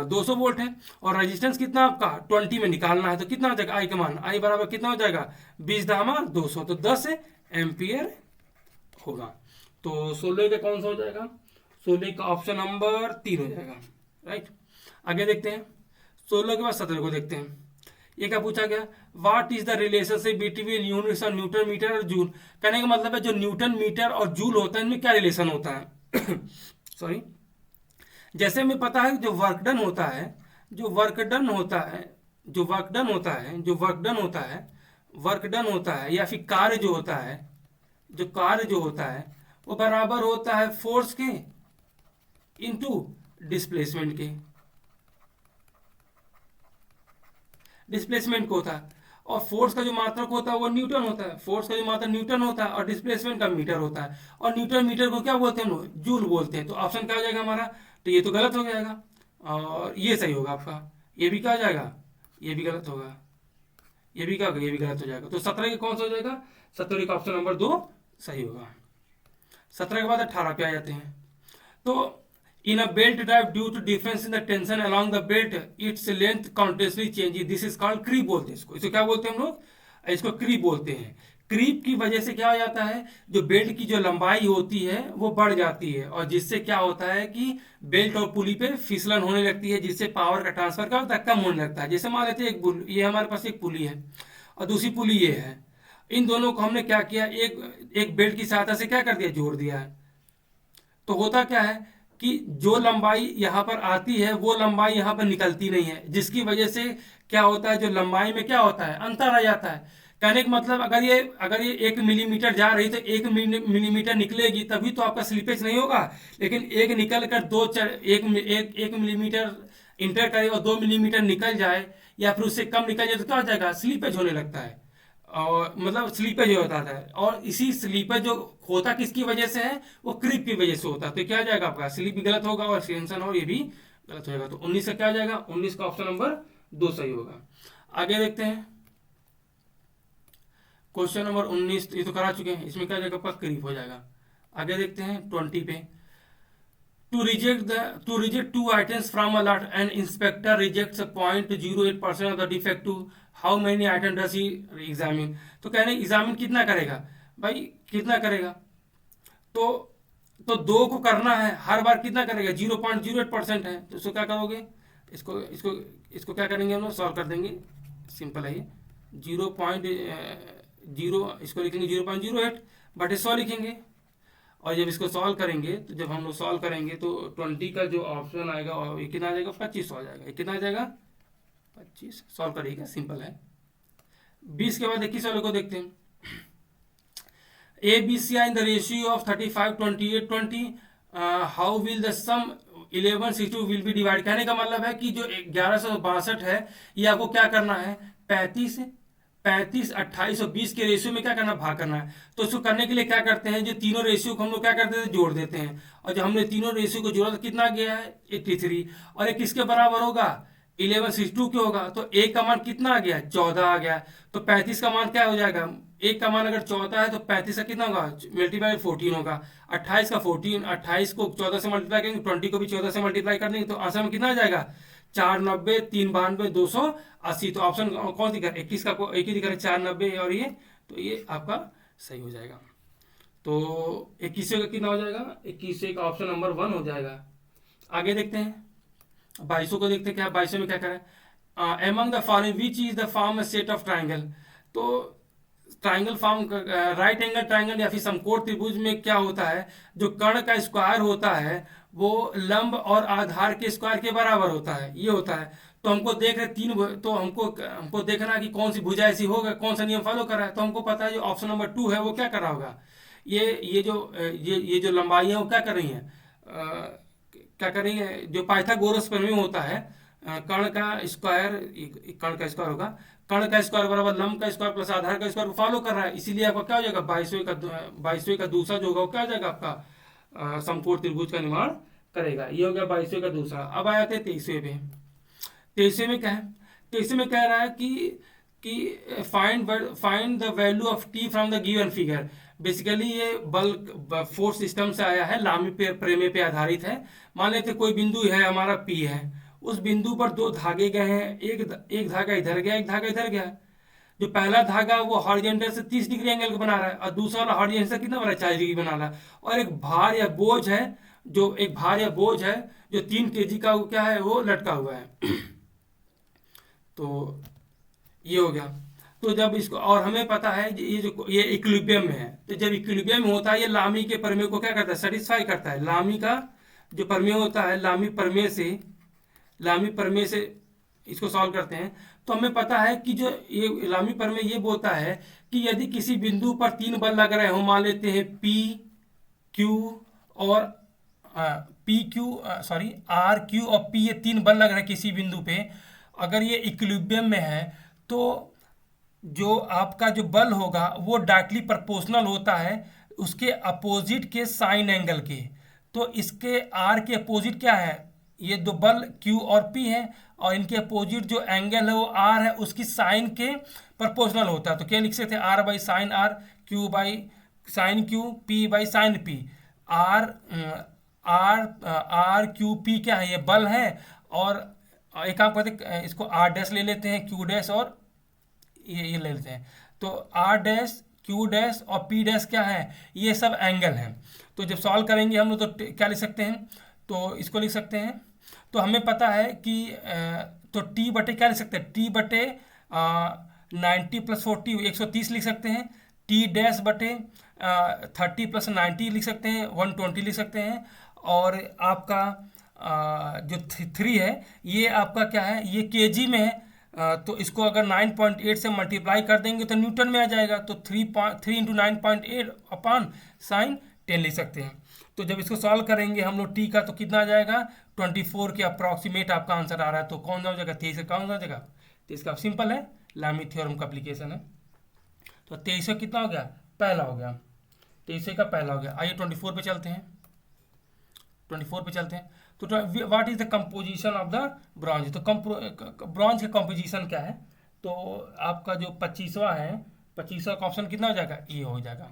S1: 200 वोल्ट है। और रेजिस्टेंस कितना आपका 20 में निकालना है, तो कितना हो जाएगा? आई का मान आई बराबर कितना हो जाएगा? 20 दामा 200, तो 10 एम्पियर होगा। तो 16 का कौन सा हो जाएगा? 16 का ऑप्शन नंबर 3 हो जाएगा। राइट। आगे देखते हैं। 16 के बाद 17 को देखते हैं। ये क्या पूछा गया? What is the relationship between units और न्यूटन मीटर और जूल। कहने का मतलब है जो न्यूटन मीटर और जूल होता है इनमें क्या रिलेशन होता है? सॉरी, जैसे हमें पता है जो वर्क डन होता है, जो वर्क डन होता है, जो वर्क डन होता है, जो वर्क डन होता है, वर्क डन होता है या फिर कार्य जो होता है, जो कार्य जो होता है वो बराबर होता है फोर्स के इनटू डिस्प्लेसमेंट के। डिस्प्लेसमेंट को होता है, और फोर्स का जो मात्रक होता है वो न्यूटन होता है, फोर्स का जो मात्रक न्यूटन होता है, और डिस्प्लेसमेंट का मीटर होता है, और न्यूटन मीटर को क्या बोलते हैं हम लोग, जूल बोलते हैं। तो ऑप्शन क्या हो जाएगा हमारा, तो ये तो गलत हो जाएगा, और ये सही होगा आपका, ये भी क्या हो जाएगा, ये भी गलत होगा, ये भी क्या होगा, ये भी गलत हो जाएगा। तो 17 के कौन सा हो जाएगा, 17 का ऑप्शन नंबर 2 सही होगा। 17 के बाद 18 पे आ जाते हैं। तो in a belt drive due to difference in the tension along the belt its length continuously change, this is called creep बोलते हैं इसको। इसको क्या बोलते हैं हम लोग, इसको क्रीप बोलते हैं। क्रीप की वजह से क्या हो जाता है, जो बेल्ट की जो लंबाई होती है वो बढ़ जाती है, और जिससे क्या होता है कि बेल्ट और पुली पे फिसलन होने लगती है, जिससे पावर का ट्रांसफर क्या होता है, कम होने लगता है। जैसे मान लेते हैं ये हमारे पास एक पुली है और दूसरी पुली ये है, इन दोनों को हमने क्या किया, एक एक बेल्ट की सहायता से क्या कर दिया, जोड़ दिया है। तो होता क्या है कि जो लंबाई यहाँ पर आती है वो लंबाई यहाँ पर निकलती नहीं है, जिसकी वजह से क्या होता है, जो लंबाई में क्या होता है, अंतर आ जाता है। कहने का मतलब अगर ये 1 मिलीमीटर जा रही तो 1 मिलीमीटर निकलेगी, तभी तो आपका स्लीपेज नहीं होगा। लेकिन एक निकल कर एक मिलीमीटर इंटर करे और 2 मिलीमीटर निकल जाए, या फिर उससे कम निकल जाए, तो क्या हो जाएगा, स्लीपेज होने लगता है, और मतलब स्लीपेज होता है। और इसी स्लीपेज जो होता किसकी वजह से है, वो क्रीप की वजह से होता है। तो क्या आ जाएगा आपका, स्लीप भी गलत होगा और टेंशन और ये भी गलत हो जाएगा। तो 19 का क्या आ जाएगा, 19 का ऑप्शन नंबर 2 सही होगा। आगे देखते हैं क्वेश्चन नंबर 19, ये तो करा चुके हैं, इसमें क्या जाएगा आपका, क्रीप हो जाएगा। आगे देखते हैं 20 पे, to reject two items from a lot, an inspector rejects a 0.08% of the defective, how many items does he examine। तो कहने एग्जामिन कितना करेगा भाई, कितना करेगा, तो तो 2 को करना है, हर बार कितना करेगा, 0.08% है, तो इसको क्या करोगे, इसको इसको इसको क्या करेंगे हम लोग, सॉल्व कर देंगे, सिंपल है ये, 0.0, इसको लिखेंगे 0.08 बटे 100 लिखेंगे, और जब इसको सॉल्व करेंगे, तो जब हम लोग सॉल्व करेंगे तो 20 का जो ऑप्शन आएगा ये कितना आ जाएगा, 25 आ जाएगा। ये कितना आ जाएगा, 25, सॉल्व करिएगा, सिंपल है। 20 के बाद 21 वाले को देखते हैं, A B C I in the ratio of 35, 28, 20, how will the sum 1162 will be divide. कहने का मतलब है कि जो 1162 है, ये आपको क्या करना है, 35, 28 और 20 के रेशियो में क्या करना, भाग करना है। तो इसको करने के लिए क्या करते हैं, जो तीनों रेशियो को हम लोग क्या करते थे, जोड़ देते हैं, और जब हमने तीनों रेशियो को जोड़ा तो कितना गया है, 83, और ये किसके बराबर होगा, 1162 के होगा। तो एक का मान कितना आ गया, 14 आ गया। तो 35 का मान क्या हो जाएगा, एक का मान अगर 14 है तो 35 का कितना होगा, मल्टीप्लाई 14 होगा। 28 का 14, 28 को 14 से मल्टीप्लाई करेंगे, 20 को भी 14 से मल्टीप्लाई कर देंगे, तो आंसर में कितना आ जाएगा, 490, 392, 280। तो ऑप्शन कौन सी कर, 21 का एक ही दिखा रहा है, 490 और ये, तो ये आपका सही हो जाएगा। तो 21 का कितना हो जाएगा, 21 का ऑप्शन नंबर 1 हो जाएगा। आगे देखते हैं 22 को देखते हैं, क्या 22 में क्या करें, among the following which is the form set of triangle. तो triangle form, right angle triangle या फिर समकोण त्रिभुज में क्या होता है, जो कर्ण का स्क्वायर होता है वो लंब और आधार के स्क्वायर के बराबर होता है, ये होता है। तो हमको देख रहे तो हमको देखना है कि कौन सी भुजा ऐसी होगा, कौन सा नियम फॉलो कर रहा है। तो हमको पता है जो ऑप्शन नंबर 2 है वो क्या कर रहा होगा, ये जो लंबाई है वो क्या कर रही है, क्या कर रही है, जो पाइथागोरस प्रमेय होता है, कर्ण का स्क्वायर, कर्ण का स्क्वायर होगा, कर्ण का स्क्वायर बराबर लंब का स्क्वायर प्लस आधार का स्क्वायर फॉलो कर रहा है। इसीलिए आपका क्या हो जाएगा, 22वें का दूसरा जो होगा वो क्या हो जाएगा आपका, समकोण त्रिभुज का निर्माण करेगा। ये हो गया 22वें का दूसरा। अब आया थे 23वें पे, 23वें में क्या है, 23वें में कह रहा है कि find the value of T from the given figure. Basically ये बल्क फोर्स सिस्टम से आया है, लामी प्रमेय पे आधारित है। मान लेते कोई बिंदु है हमारा पी है, उस बिंदु पर 2 धागे गए हैं, एक धागा इधर गया, एक धागा इधर गया। जो पहला धागा वो हॉरिजॉन्टल से 30 डिग्री एंगल को बना रहा है, और दूसरा वाला हॉरिजॉन्टल से कितना बना, 40 डिग्री बना रहा है। और एक भार या बोझ है जो 3 kg का वो क्या है, वो लटका हुआ है। तो ये हो गया। तो जब इसको, और हमें पता है ये इक्विलिब्रियम में है, तो जब इक्विलिब्रियम में होता है ये लामी के प्रमेय को क्या करता है, सेटिस्फाई करता है। लामी का जो प्रमेय होता है, लामी प्रमेय से इसको सॉल्व करते हैं। तो हमें पता है कि जो ये लामी प्रमेय ये बोलता है कि यदि किसी बिंदु पर 3 बल लग रहे हो, मान लेते हैं पी क्यू और आर क्यू और पी, ये 3 बल लग रहे हैं किसी बिंदु पे, अगर ये इक्विलिब्रियम में है तो जो आपका जो बल होगा वो डायरेक्टली प्रोपोर्शनल होता है उसके अपोजिट के साइन एंगल के। तो इसके आर के अपोजिट क्या है, ये दो बल क्यू और पी है, और इनके अपोजिट जो एंगल है वो आर है, उसकी साइन के प्रोपोर्शनल होता है। तो क्या लिख सकते हैं, R by sine R, Q by sine Q, P by sine P. R R R Q P क्या है, ये बल है। और एक काम करते हैं, इसको आर डैश ले लेते हैं, क्यू डैश और ये ले लेते हैं। तो आर डैश, क्यू डैश और पी डैश क्या है, ये सब एंगल हैं। तो जब सॉल्व करेंगे हम लोग तो क्या लिख सकते हैं, तो इसको लिख सकते हैं। तो हमें पता है कि तो टी बटे क्या लिख सकते हैं, टी बटे 90 प्लस 40 130 लिख सकते हैं। टी डैश बटे 30 प्लस 90 लिख सकते हैं, 120 लिख सकते हैं। और आपका जो 3 है ये आपका क्या है, ये केजी में है। तो इसको अगर 9.8 से मल्टीप्लाई कर देंगे तो न्यूटन में आ जाएगा। तो 3 इंटू 9.8 अपॉन साइन 10 लिख सकते हैं। तो जब इसको सॉल्व करेंगे हम लोग टी का तो कितना आ जाएगा, 24 के अप्रॉक्सीमेट आपका आंसर आ रहा है। तो कौन सा हो जाएगा, 23 का कौन सा हो जाएगा। तो इसका सिंपल है, लामी थ्योरम का एप्लीकेशन है। तो 23 कितना हो गया, पहला हो गया, 23 का पहला हो गया। आइए 24 पे चलते हैं, 24 पे चलते हैं। तो what is the composition of the bronze. तो ब्रॉन्ज का कंपोजिशन क्या है, तो आपका जो 25वां है, 25वां का ऑप्शन कितना हो जाएगा, ये हो जाएगा।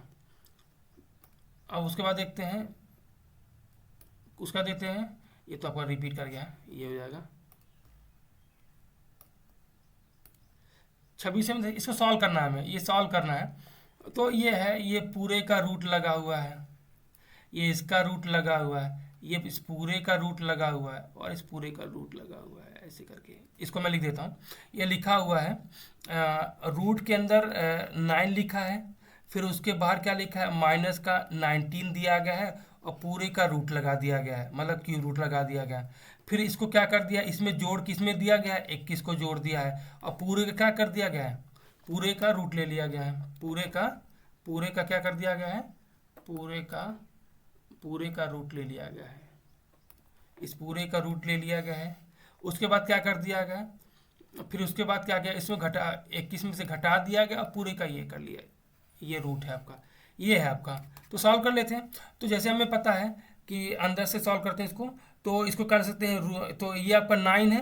S1: अब उसके बाद देखते हैं, उसका देते हैं, ये तो आपका रिपीट कर गया है, ये हो जाएगा 26 में। इसको सॉल्व करना है हमें, ये सॉल्व करना है। तो ये है, ये पूरे का रूट लगा हुआ है, ये इसका रूट लगा हुआ है, ये इस पूरे का रूट लगा हुआ है, और इस पूरे का रूट लगा हुआ है, ऐसे करके इसको मैं लिख देता हूँ। ये लिखा हुआ है, रूट के अंदर 9 लिखा है, फिर उसके बाहर क्या लिखा है, माइनस का 19 दिया गया है, और पूरे का रूट लगा दिया गया है, मतलब क्यू रूट लगा दिया गया है। फिर इसको क्या कर दिया, इसमें जोड़ किसमें दिया गया है, 21 को जोड़ दिया है, और पूरे का क्या कर दिया गया है, पूरे का रूट ले लिया गया है। पूरे का क्या कर दिया गया है, पूरे का रूट ले लिया गया है, इस पूरे का रूट ले लिया गया है। उसके बाद क्या कर दिया गया, फिर उसके बाद क्या गया, इसमें 21 में से घटा दिया गया, और पूरे का ये कर लिया, ये रूट है आपका, ये है आपका। तो सॉल्व कर लेते हैं। तो जैसे हमें पता है कि अंदर से सॉल्व करते हैं इसको, तो इसको कर सकते हैं। तो ये आपका 9 है,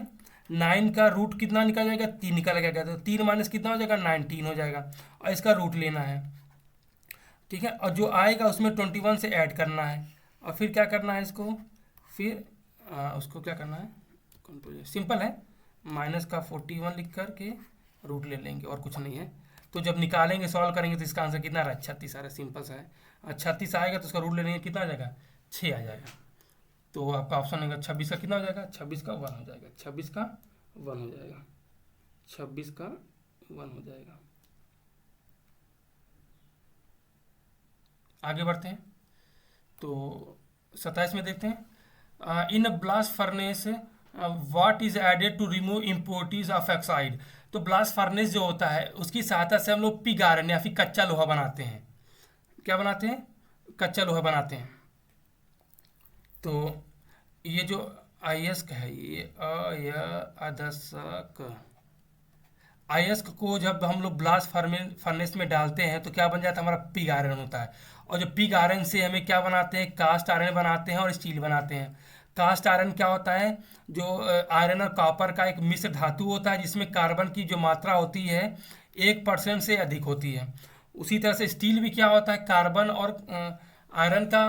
S1: 9 का रूट कितना निकल जाएगा, 3 निकल जाएगा। तो 3 माइनस कितना हो जाएगा, 19 हो जाएगा, और इसका रूट लेना है, ठीक है। और जो आएगा उसमें 21 से ऐड करना है, और फिर क्या करना है इसको, फिर उसको क्या करना है, सिंपल है, माइनस का 41 लिख कर के रूट ले लेंगे, और कुछ नहीं है। तो जब निकालेंगे, सॉल्व करेंगे, तो इसका आंसर कितना आ रहा है, 36 आ रहा है, सिंपल सा है। 36 आएगा तो उसका रूट ले लेंगे, कितना आ जाएगा, 6 आ जाएगा। तो आपका ऑप्शन होगा 26 का कितना हो जाएगा, 26 का 1 हो जाएगा, 26 का 1 हो जाएगा, 26 का 1 हो जाएगा। आगे बढ़ते हैं, तो 27 में देखते हैं, in blast furnace what is added to remove impurities of oxide. तो ब्लास्ट फर्नेस जो होता है उसकी सहायता से हम लोग पिग आयरन या फिर कच्चा लोहा बनाते हैं। क्या बनाते हैं, कच्चा लोहा बनाते हैं। तो ये जो अयस्क है, ये अयस्क, अयस्क को जब हम लोग ब्लास्ट फर्नेस में डालते हैं तो क्या बन जाता है, हमारा पिग आयरन होता है। और जो पिग आयरन से हमें क्या बनाते हैं, कास्ट आयरन बनाते हैं और स्टील बनाते हैं। कास्ट आयरन क्या होता है, जो आयरन और कॉपर का एक मिश्र धातु होता है, जिसमें कार्बन की जो मात्रा होती है 1% से अधिक होती है। उसी तरह से स्टील भी क्या होता है, कार्बन और आयरन का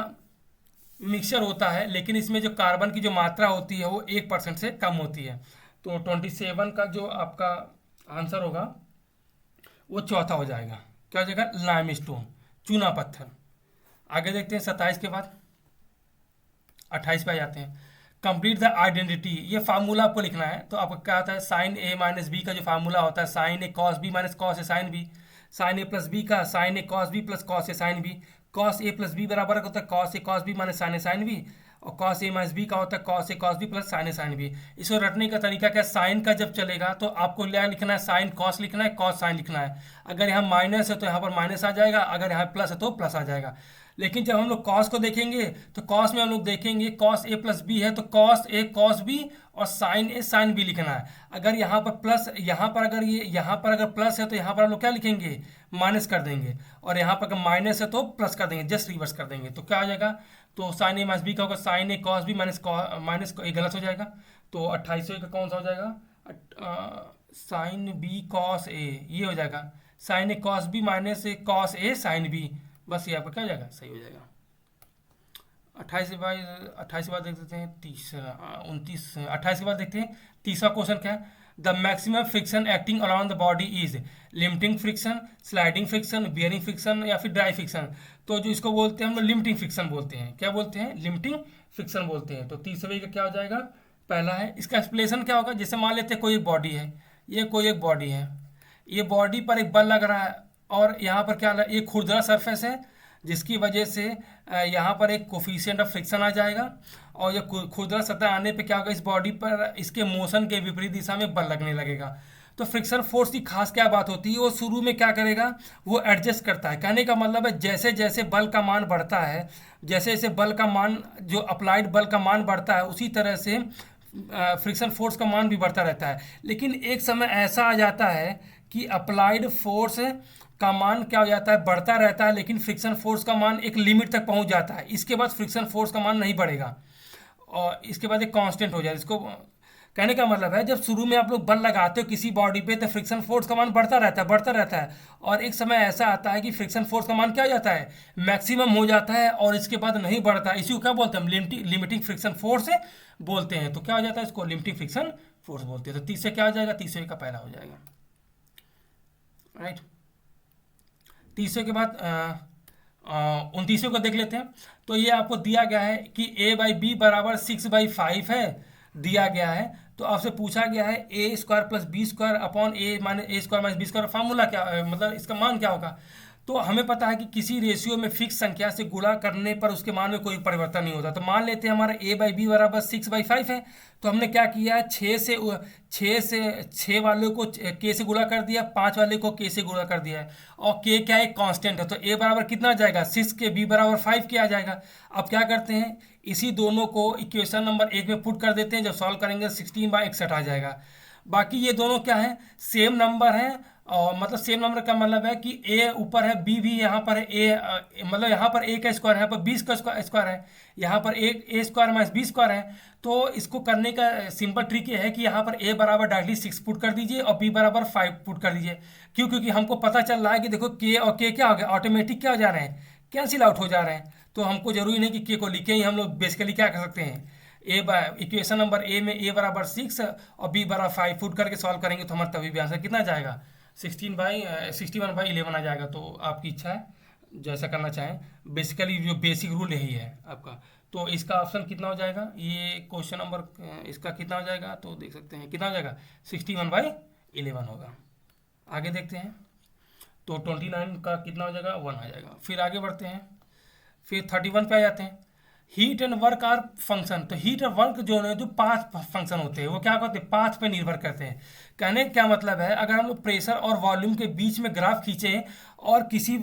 S1: मिक्सचर होता है, लेकिन इसमें जो कार्बन की जो मात्रा होती है वो 1% से कम होती है। तो 27 का जो आपका आंसर होगा वो चौथा हो जाएगा, क्या हो जाएगा, लाइमस्टोन, चूना पत्थर। आगे देखते हैं 27 के बाद 28 पे आ जाते हैं। कंप्लीट द आइडेंटिटी, ये फार्मूला आपको लिखना है। तो आपको क्या आता है, साइन ए माइनस बी का जो फार्मूला होता है, sign A cos B minus cos A sine B, sign A plus B का sign A cos B plus cos A sine B, cos A plus B बराबर होता है cos A cos B minus sign A sine B, और cos A minus B का होता है cos A cos B plus sign A sine B. इसको रटने का तरीका क्या है, साइन का जब चलेगा तो आपको क्या लिखना है, साइन कॉस लिखना है, कॉस साइन लिखना है। अगर यहाँ माइनस है तो यहाँ पर माइनस आ जाएगा, अगर यहाँ प्लस है तो प्लस आ जाएगा। लेकिन जब हम लोग कॉस को देखेंगे तो कॉस में हम लोग देखेंगे कॉस ए प्लस बी है, तो कॉस ए कॉस बी और साइन ए साइन बी लिखना है। अगर यहाँ पर प्लस, यहाँ पर अगर ये यहाँ पर अगर प्लस है तो यहाँ पर हम लोग क्या लिखेंगे, माइनस कर देंगे, और यहाँ पर अगर माइनस है तो प्लस कर देंगे, जस्ट रिवर्स कर देंगे। तो क्या हो जाएगा, तो साइन ए माइनस बी का होगा साइन ए कॉस बी माइनस माइनस ये गलत हो जाएगा। तो 2800 का कौन सा हो जाएगा, साइन बी कॉस ए, ये हो जाएगा sign A cos B minus A cos A sine B, बस ये आपका क्या हो जाएगा, सही हो जाएगा। 28 के बाद देख देते हैं 28 के बाद देखते हैं तीसरा क्वेश्चन क्या है। The maximum friction acting around the body is limiting friction, sliding friction, bearing friction या फिर ड्राई फ्रिक्शन। तो जो इसको बोलते हैं हम लोग लिमिटिंग फ्रिक्शन बोलते हैं, क्या बोलते हैं, लिमिटिंग फ्रिक्शन बोलते हैं। तो तीसरे का क्या हो जाएगा, पहला है। इसका एक्सप्लेनेशन क्या होगा, जैसे मान लेते हैं कोई एक बॉडी है, ये कोई एक बॉडी है, ये बॉडी पर एक बल लग रहा है और यहाँ पर क्या ये खुरदरा सरफेस है, जिसकी वजह से यहाँ पर एक कोफिशिएंट ऑफ फ्रिक्शन आ जाएगा, और ये खुरदरा सतह आने पे क्या होगा, इस बॉडी पर इसके मोशन के विपरीत दिशा में बल लगने लगेगा। तो फ्रिक्शन फोर्स की खास क्या बात होती है, वो शुरू में क्या करेगा, वो एडजस्ट करता है। कहने का मतलब है जैसे जैसे बल का मान बढ़ता है, जैसे जैसे बल का मान, जो अप्लाइड बल का मान बढ़ता है, उसी तरह से फ्रिक्शन फोर्स का मान भी बढ़ता रहता है। लेकिन एक समय ऐसा आ जाता है कि अप्लाइड फोर्स का मान क्या हो जाता है, बढ़ता रहता है, लेकिन फ्रिक्शन फोर्स का मान एक लिमिट तक पहुंच जाता है। इसके बाद फ्रिक्शन फोर्स का मान नहीं बढ़ेगा और इसके बाद एक कांस्टेंट हो जाए। इसको कहने का मतलब है जब शुरू में आप लोग बल लगाते हो किसी बॉडी पे तो फ्रिक्शन फोर्स का मान बढ़ता रहता है, बढ़ता रहता है, और एक समय ऐसा आता है कि फ्रिक्शन फोर्स का मान क्या हो जाता है, मैक्सिमम हो जाता है, और इसके बाद नहीं बढ़ता। इसी को क्या बोलते हैं हम, लिमिटिंग फ्रिक्शन फोर्स बोलते हैं। तो क्या हो जाता है, इसको लिमिटिंग फ्रिक्शन फोर्स बोलते हैं। तो तीसरे क्या हो जाएगा, तीसरे का पहला हो जाएगा, राइट। तीसरे के बाद 29 को देख लेते हैं। तो ये आपको दिया गया है कि a बाई बी बराबर 6/5 है, दिया गया है। तो आपसे पूछा गया है A square plus B square upon A minus A square minus B square, formula क्या मतलब इसका मान क्या होगा। तो हमें पता है कि किसी रेशियो में फिक्स संख्या से गुणा करने पर उसके मान में कोई परिवर्तन नहीं होता। तो मान लेते हैं हमारा ए बाई बी बराबर 6/5 है, तो हमने क्या किया है, 6 वाले को के से गुणा कर दिया, 5 वाले को के से गुणा कर दिया है, और के क्या है, कांस्टेंट है। तो ए बराबर कितना आ जाएगा, 6 के, बी बराबर 5 के आ जाएगा। अब क्या करते हैं, इसी दोनों को इक्वेशन नंबर 1 में पुट कर देते हैं। जब सॉल्व करेंगे 16/61 आ जाएगा। बाकी ये दोनों क्या है, सेम नंबर है, और मतलब सेम नंबर का मतलब है कि ए ऊपर है, बी भी यहाँ पर है, ए मतलब यहाँ पर ए का स्क्वायर है, यहाँ पर बी का स्क्वायर है, यहाँ पर ए स्क्वायर माइनस बी स्क्वायर है। तो इसको करने का सिंपल ट्रिक ये है कि यहाँ पर ए बराबर डायरेक्टली 6 पुट कर दीजिए और बी बराबर 5 पुट कर दीजिए। क्यों, क्योंकि हमको पता चल रहा है कि देखो के और के क्या हो गया, ऑटोमेटिक क्या हो जा रहे हैं, कैंसिल आउट हो जा रहे हैं। तो हमको जरूरी नहीं कि के को लिखे ही, हम लोग बेसिकली क्या कर सकते हैं, इक्वेशन नंबर ए में ए बराबर 6 और बी बराबर 5 पुट करके सॉल्व करेंगे तो हमारा तभी भी आंसर कितना जाएगा, 61/11 आ जाएगा। तो आपकी इच्छा है जैसा करना चाहें, बेसिकली जो बेसिक रूल यही है आपका। तो इसका ऑप्शन कितना हो जाएगा, ये क्वेश्चन नंबर इसका कितना हो जाएगा, तो देख सकते हैं कितना हो जाएगा, 61/11 होगा। आगे देखते हैं, तो 29 का कितना हो जाएगा, 1 आ जाएगा। फिर आगे बढ़ते हैं, फिर 31 पे आ जाते हैं। Heat and work are function. तो हीट और वर्क जो है, जो 5 फंक्शन होते हैं, वो क्या करते हैं, 5 पे निर्भर करते हैं। कहने का क्या मतलब है, अगर हम लोग प्रेशर और वॉल्यूम के बीच में ग्राफ खींचें और किसी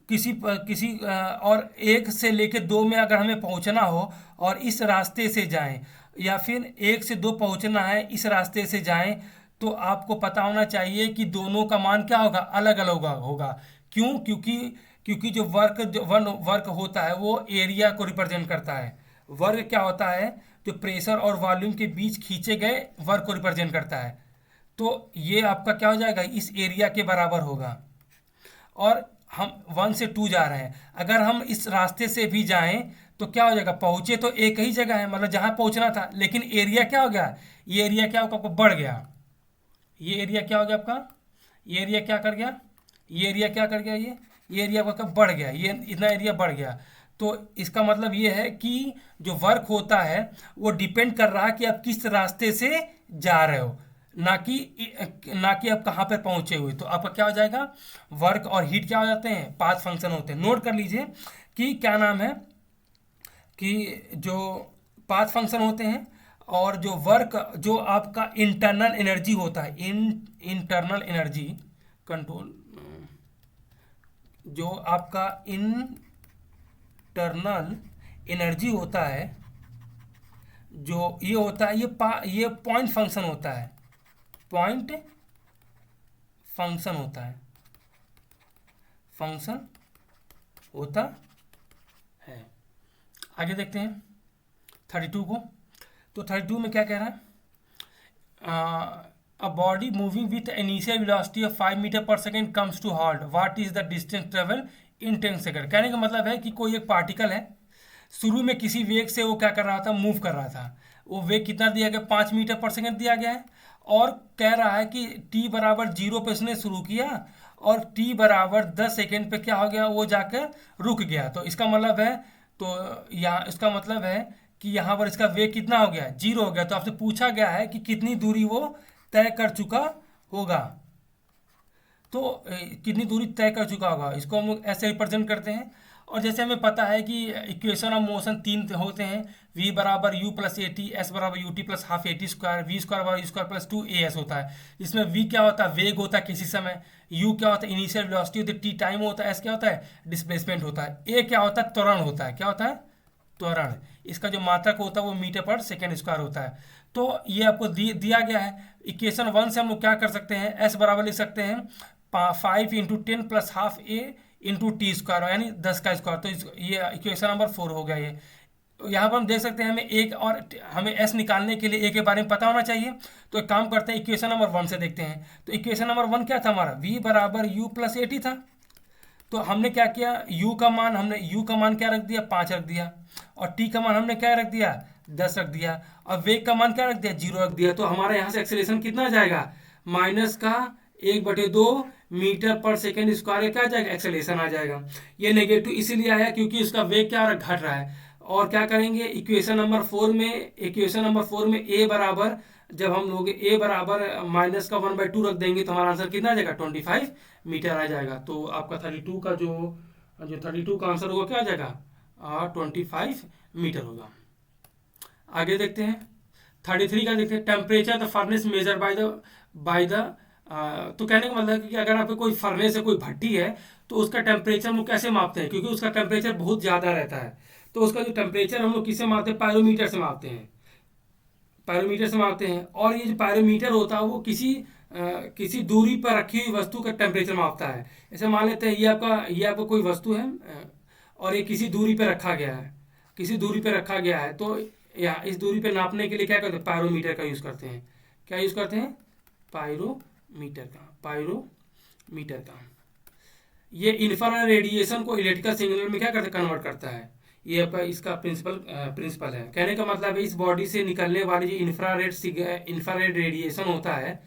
S1: किसी किसी और 1 से लेकर 2 में अगर हमें पहुंचना हो और इस रास्ते से जाएं, या फिर 1 से 2 पहुंचना है इस रास्ते से जाएं, तो आपको पता होना चाहिए कि दोनों का मान क्या होगा, अलग अलग होगा। क्यों, क्योंकि जो वर्क होता है वो एरिया को रिप्रेजेंट करता है। वर्क क्या होता है, जो प्रेशर और वॉल्यूम के बीच खींचे गए वर्क को रिप्रेजेंट करता है। तो ये आपका क्या हो जाएगा, इस एरिया के बराबर होगा। और हम 1 से 2 जा रहे हैं, अगर हम इस रास्ते से भी जाएं तो क्या हो जाएगा, पहुंचे तो एक ही जगह है, मतलब जहां पहुंचना था, लेकिन एरिया क्या हो गया, ये एरिया क्या होगा, आपको बढ़ गया। ये एरिया क्या हो गया आपका, ये एरिया क्या कर गया, ये एरिया क्या कर गया, ये एरिया आपका बढ़ गया, ये इतना एरिया बढ़ गया। तो इसका मतलब ये है कि जो वर्क होता है वो डिपेंड कर रहा है कि आप किस रास्ते से जा रहे हो, ना कि आप कहाँ पर पहुंचे हुए। तो आपका क्या हो जाएगा, वर्क और हीट क्या हो जाते हैं, 5 फंक्शन होते हैं। नोट कर लीजिए कि क्या नाम है, कि जो 5 फंक्शन होते हैं, और जो वर्क, जो आपका इंटरनल एनर्जी होता है, इंटरनल एनर्जी कंट्रोल, जो आपका इंटरनल एनर्जी होता है, जो ये होता है, ये पॉइंट फंक्शन होता है, पॉइंट फंक्शन होता है, फंक्शन होता है। आगे देखते हैं 32 को। तो 32 में क्या कह रहा है, a body moving with initial velocity of 5 metre पर second comes to halt, what is the distance travel in 10 second. कहने का मतलब है कि कोई एक पार्टिकल है, शुरू में किसी वेग से वो क्या कर रहा था, मूव कर रहा था। वो वेग कितना दिया गया, 5 मीटर पर सेकेंड दिया गया है, और कह रहा है कि t बराबर 0 पे उसने शुरू किया और t बराबर 10 सेकेंड पे क्या हो गया, वो जाकर रुक गया। तो इसका मतलब है, तो यहाँ इसका मतलब है कि यहाँ पर इसका वेग कितना हो गया, 0 हो गया। तो आपसे पूछा गया है कि कितनी दूरी वो तय कर चुका होगा। तो कितनी दूरी तय कर चुका होगा, इसको हम लोग ऐसे रिप्रेजेंट करते हैं। और जैसे हमें पता है कि इक्वेशन ऑफ मोशन 3 होते हैं, v बराबर u plus A T, S बराबर U T plus half A T square, V square बराबर यू स्क्वायर प्लस 2as होता है। इसमें v क्या होता है, वेग होता है किसी समय, u क्या होता है, इनिशियल वेलोसिटी होती है, t टाइम होता है, s क्या होता है, डिस्प्लेसमेंट होता है, a क्या होता है, त्वरण होता है। क्या होता है, त्वरण। इसका जो मात्रक होता है वो मीटर पर सेकेंड स्क्वायर होता है। तो ये आपको दिया गया है। इक्वेशन 1 से हम लोग क्या कर सकते हैं, s बराबर लिख सकते हैं 5 into 10 plus half a into T square, यानी 10 का स्क्वायर। तो ये इक्वेशन नंबर 4 हो गया। ये यहाँ पर हम देख सकते हैं, हमें एक और हमें s निकालने के लिए a के बारे में पता होना चाहिए। तो एक काम करते हैं, इक्वेशन नंबर 1 से देखते हैं। तो इक्वेशन नंबर 1 क्या था हमारा, v बराबर u प्लस ए टी था। तो हमने क्या किया, u का मान क्या रख दिया, 5 रख दिया, और t का मान हमने क्या रख दिया, 10 रख दिया, और वेग का मान क्या रख दिया, 0 रख दिया। तो हमारे यहाँ से एक्सेलरेशन कितना आ जाएगा, माइनस का 1/2 मीटर पर सेकेंड स्क्वायर क्या आ जाएगा, एक्सेलरेशन आ जाएगा। ये नेगेटिव इसीलिए आया क्योंकि उसका वेग क्या घट रहा है। और क्या करेंगे, इक्वेशन नंबर 4 में a बराबर, जब हम लोग a बराबर माइनस का 1/2 रख देंगे तो हमारा आंसर कितना आ जाएगा, 25 मीटर आ जाएगा। तो आपका 32 का जो 32 का आंसर होगा क्या आ जाएगा, 25 मीटर होगा। आगे देखते हैं 33 का, देखते हैं temperature the furnace measure by the तो कहने का मतलब है कि अगर आपके कोई फर्नेस है, कोई भट्टी है, तो उसका टेम्परेचर हम लोग कैसे मापते हैं, क्योंकि उसका टेम्परेचर बहुत ज़्यादा रहता है। तो उसका जो टेम्परेचर हम लोग किससे मापते हैं, पायरोमीटर से मापते हैं, पायरोमीटर से मापते हैं। और ये जो पायरोमीटर होता है वो किसी दूरी पर रखी हुई वस्तु का टेम्परेचर मापता है। ऐसे मान लेते हैं ये आपका कोई वस्तु है और ये किसी दूरी पर रखा गया है, किसी दूरी पर रखा गया है। तो या इस दूरी पर नापने के लिए क्या करते हैं, पायरोमीटर का यूज़ करते हैं। क्या यूज़ करते हैं, पायरोमीटर का। ये इंफ्रारेड रेडिएशन को इलेक्ट्रिकल सिग्नल में क्या करता है, कन्वर्ट करता है। ये आपका इसका प्रिंसिपल है। कहने का मतलब है इस बॉडी से निकलने वाली जो इंफ्रारेड रेडिएशन होता है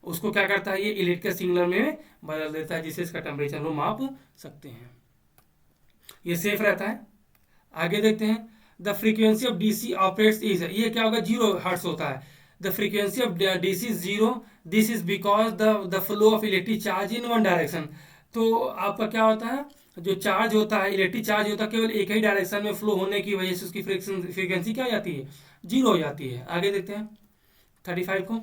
S1: उसको क्या करता है, ये इलेक्ट्रिकल सिग्नल में बदल देता है, जिससे इसका टेम्परेचर हम माप सकते हैं। ये सेफ रहता है। आगे देखते हैं, the frequency of DC operates is, ये क्या होगा, 0 हर्ट्ज होता है। The frequency of DC is 0, this is because the flow of electric charge in one direction. तो आपका क्या होता है, जो चार्ज होता है, इलेक्ट्रिक चार्ज होता है, केवल एक ही डायरेक्शन में फ्लो होने की वजह से उसकी फ्रीक्वेंसी क्या हो जाती है, 0 हो जाती है। आगे देखते हैं 35 को।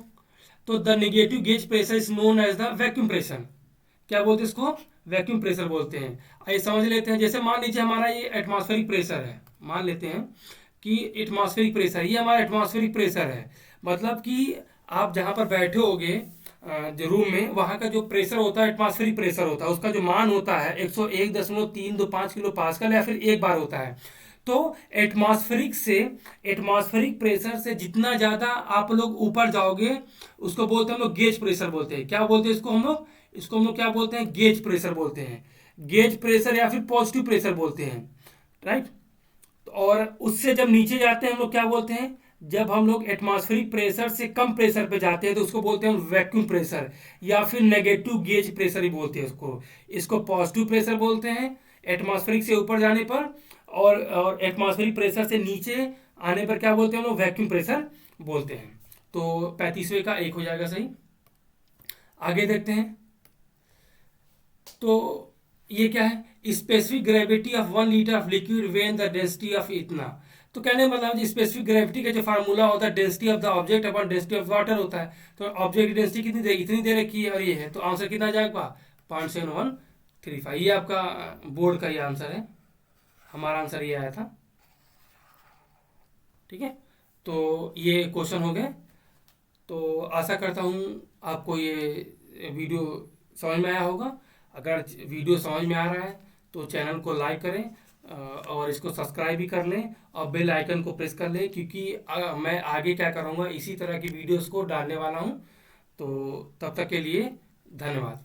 S1: तो the negative gauge pressure is known as the vacuum pressure. क्या बोलते हैं इसको, वैक्यूम प्रेशर बोलते हैं। आइए समझ लेते हैं। जैसे मान लीजिए हमारा ये एटमॉस्फेरिक प्रेशर है, मान लेते हैं कि एटमॉस्फेरिक प्रेशर, ये हमारा एटमॉस्फेरिक प्रेशर है। मतलब कि आप जहाँ पर बैठे होगे जो रूम में, वहाँ का जो प्रेशर होता है एटमॉस्फेरिक प्रेशर होता है, उसका जो मान होता है 101.325 किलो पास्कल या फिर 1 बार होता है। तो एटमॉस्फेरिक प्रेशर से जितना ज़्यादा आप लोग ऊपर जाओगे उसको बोलते हैं हम लोग गेज प्रेशर बोलते हैं। क्या बोलते हैं इसको हम लोग क्या बोलते हैं, गेज प्रेशर बोलते हैं। गेज प्रेशर या फिर पॉजिटिव प्रेशर बोलते हैं, राइट। और उससे जब नीचे जाते हैं हम लोग क्या बोलते हैं, जब हम लोग एटमॉस्फेरिक प्रेशर से कम प्रेशर पे जाते हैं तो उसको बोलते हैं वैक्यूम प्रेशर या फिर नेगेटिव गेज प्रेशर ही बोलते हैं इसको पॉजिटिव प्रेशर बोलते हैं एटमॉस्फेरिक से ऊपर जाने पर, और एटमॉस्फेरिक प्रेशर से नीचे आने पर क्या बोलते हैं हम लोग, वैक्यूम प्रेशर बोलते हैं। तो 35वें का 1 हो जाएगा सही। आगे देखते हैं। तो ये क्या है, specific gravity of 1 litre of liquid when the density of इतना। तो कहने का मतलब स्पेसिफिक ग्रेविटी का जो फार्मूला होता है density of the object upon density of water होता है। तो ऑब्जेक्ट की डेंसिटी कितनी दे, इतनी दे रखी है और ये है, तो आंसर कितना आ जाएगा 0.7135। ये आपका बोर्ड का ये आंसर है। हमारा आंसर ये आया था। ठीक है, तो ये क्वेश्चन हो गए। तो आशा करता हूँ आपको ये वीडियो समझ में आया होगा। अगर वीडियो समझ में आ रहा है तो चैनल को लाइक करें, और इसको सब्सक्राइब भी कर लें और बेल आइकन को प्रेस कर लें, क्योंकि मैं आगे क्या करूँगा, इसी तरह की वीडियोस को डालने वाला हूँ। तो तब तक के लिए धन्यवाद।